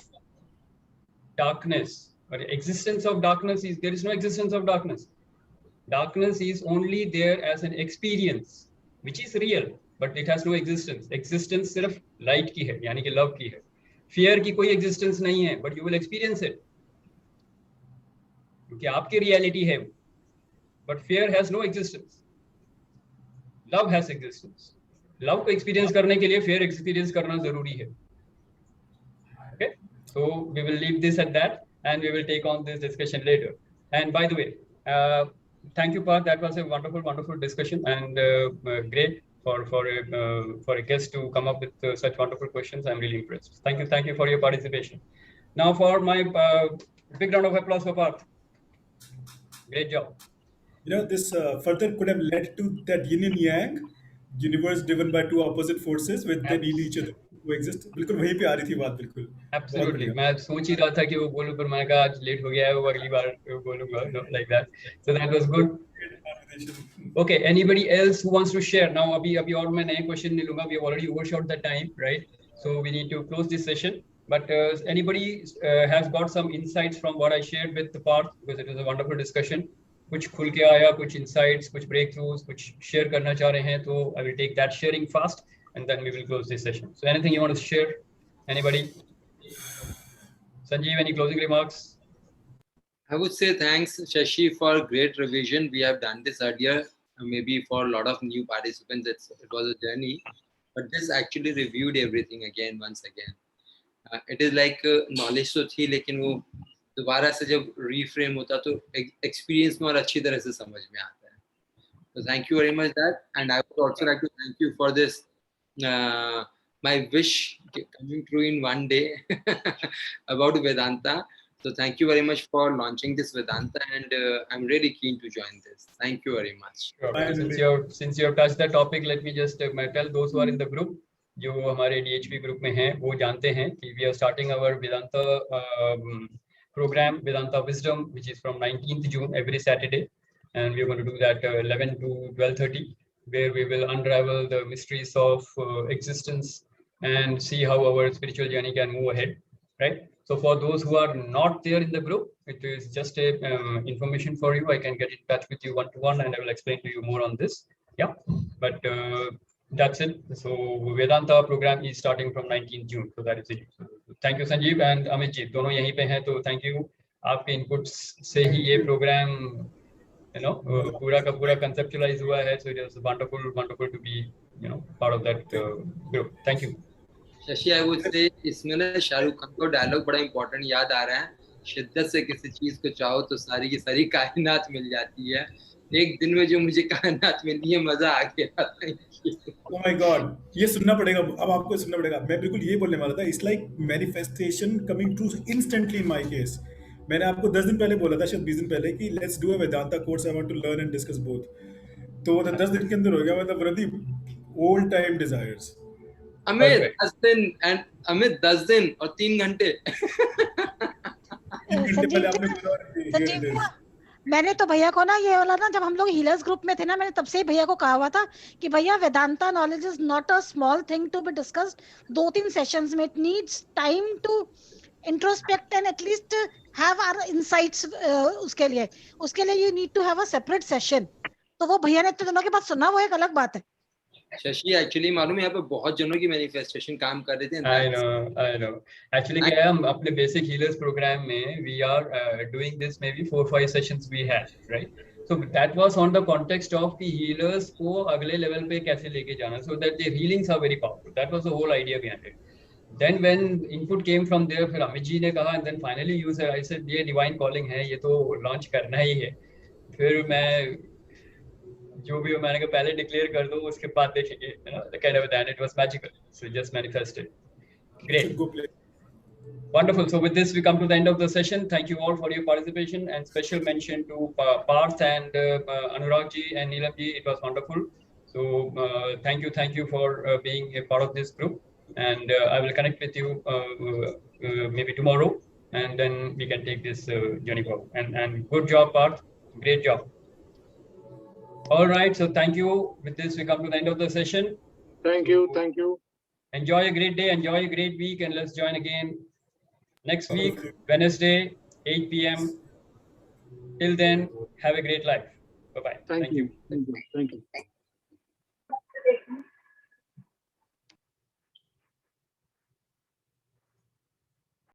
darkness or existence of darkness is, there is no existence of darkness. Darkness is only there as an experience, which is real, but it has no existence. Existence सिर्फ light की है, यानी कि love की है. Fear की कोई existence नहीं है, but you will experience it. क्योंकि आपकी रियलिटी है, but fear has no existence, love has existence. Love को एक्सपीरियंस करने के लिए फियर एक्सपीरियंस करना जरूरी है। Okay, so we will leave this at that and we will take on this discussion later. And by the way, thank you Parth, that was a wonderful discussion, and great for a guest to come up with such wonderful questions. I'm really impressed. Thank you for your participation. Now for my big round of applause for Parth. Great job. You know, this further could have led to that yin and yang universe driven by two opposite forces with they need each other to exist. बिल्कुल वहीं पे आ रही थी बात, बिल्कुल। Absolutely. मैं सोच ही रहा था कि वो बोलूं, पर मैंने कहा आज लेट हो गया है, वो अगली बार बोलूंगा, like that. So that was good. Okay, anybody else who wants to share now? अभी और मैं नए क्वेश्चन नहीं लूंगा. We have already overshot the time, right? So we need to close this session. But anybody has got some insights from what I shared with the Parth, because it was a wonderful discussion. कुछ खुल के आया, कुछ insights, कुछ breakthroughs, कुछ share करना चाह रहे हैं, तो I will take that sharing fast, and then we will close this session. So anything you want to share? Anybody? Sanjeev, any closing remarks? I would say thanks, Shashi, for great revision. We have done this earlier, maybe for a lot of new participants. It was a journey, but this actually reviewed everything again, once again. It is like knowledge तो थी, लेकिन वो दोबारा से जब reframe होता तो experience में और अच्छी तरह से समझ में आता है. So thank you very much that, and I would also like to thank you for this my wish coming true in one day about Vedanta. So thank you very much for launching this Vedanta, and I'm really keen to join this. Thank you very much. Sure. Since you have touched the topic, let me just tell those who are in the group, जो हमारे DHP group में हैं, वो जानते हैं कि we are starting our Vedanta program, Vedanta Wisdom, which is from 19th June every Saturday, and we are going to do that 11 to 12:30, where we will unravel the mysteries of existence and see how our spiritual journey can move ahead, right? So for those who are not there in the group, it is just a information for you. I can get in touch with you one-to-one, and I will explain to you more on this. Yeah, but that's it. So Vedanta program is starting from 19th June. So that is it. Thank you Sanjeev and Amit ji, दोनों यहीं पे हैं, तो thank you. आपके inputs से ही ये program, you know, पूरा का पूरा conceptualize हुआ है. So it was wonderful to be, you know, part of that group. Thank you. Shashi, I would say इसमें ना शाहरुख खान का डायलॉग बड़ा important याद आ रहा है. शिद्दत से किसी चीज को चाहो तो सारी की सारी कायनात मिल जाती है. एक दिन में जो मुझे कायनात में लिए मजा आ गया। Oh my God, ये सुनना पड़ेगा, अब आपको सुनना पड़ेगा। मैं बिल्कुल ये बोलने वाला था, it's like manifestation coming true instantly in my case. मैंने आपको 10 दिन पहले बोला था, शायद 20 दिन पहले, कि let's do a Vedanta course, I want to learn and discuss both. तो 10 दिन के अंदर हो गया, मतलब Pradeep old time desires. Amit 10 दिन एंड अमित 10 दिन और 3 घंटे। 3 घंटे पहले आपने बोला। मैंने तो भैया को ना ये वाला ना, जब हम लोग हीलर्स ग्रुप में थे ना, मैंने तब से ही भैया को कहा हुआ था कि भैया Vedanta knowledge is not a small thing to be discussed 2-3 sessions में। It needs time to introspect and at least have our insights. उसके लिए you need to have a separate session. तो वो भैया ने इतने दिनों के बाद सुना, वो एक अलग बात है। शशि एक्चुअली मालूम है यहाँ पे बहुत जनों की मैनिफेस्टेशन काम कर रहे थे। I know. Actually क्या है, हम अपने बेसिक हीलर्स प्रोग्राम में we are doing this maybe 4-5 sessions we had, right? So that was on the context of the healers को अगले लेवल पे कैसे लेके जाना, so that the healings are very powerful. That was the whole idea behind it. Then when input came from there, फिर अमित जी ने कहा, and then finally you said, I said ये divine calling है, ये तो launch करना ही है। फिर मैं जो भी मैंने कहा पहले डिक्लेयर कर दो, उसके बाद देखेंगे, you know, kind of that. It was magical, so just manifested. Great, wonderful. So with this we come to the end of the session. Thank you all for your participation, and special mention to Parth and Anurag ji and Neelam ji. It was wonderful. So thank you for being a part of this group, and I will connect with you maybe tomorrow, and then we can take this journey forward. And good job, Parth, great job. All right, so thank you. With this, we come to the end of the session. Thank you. Enjoy a great day, enjoy a great week, and let's join again next week, Wednesday, 8 p.m. Till then, have a great life. Bye-bye. Thank you.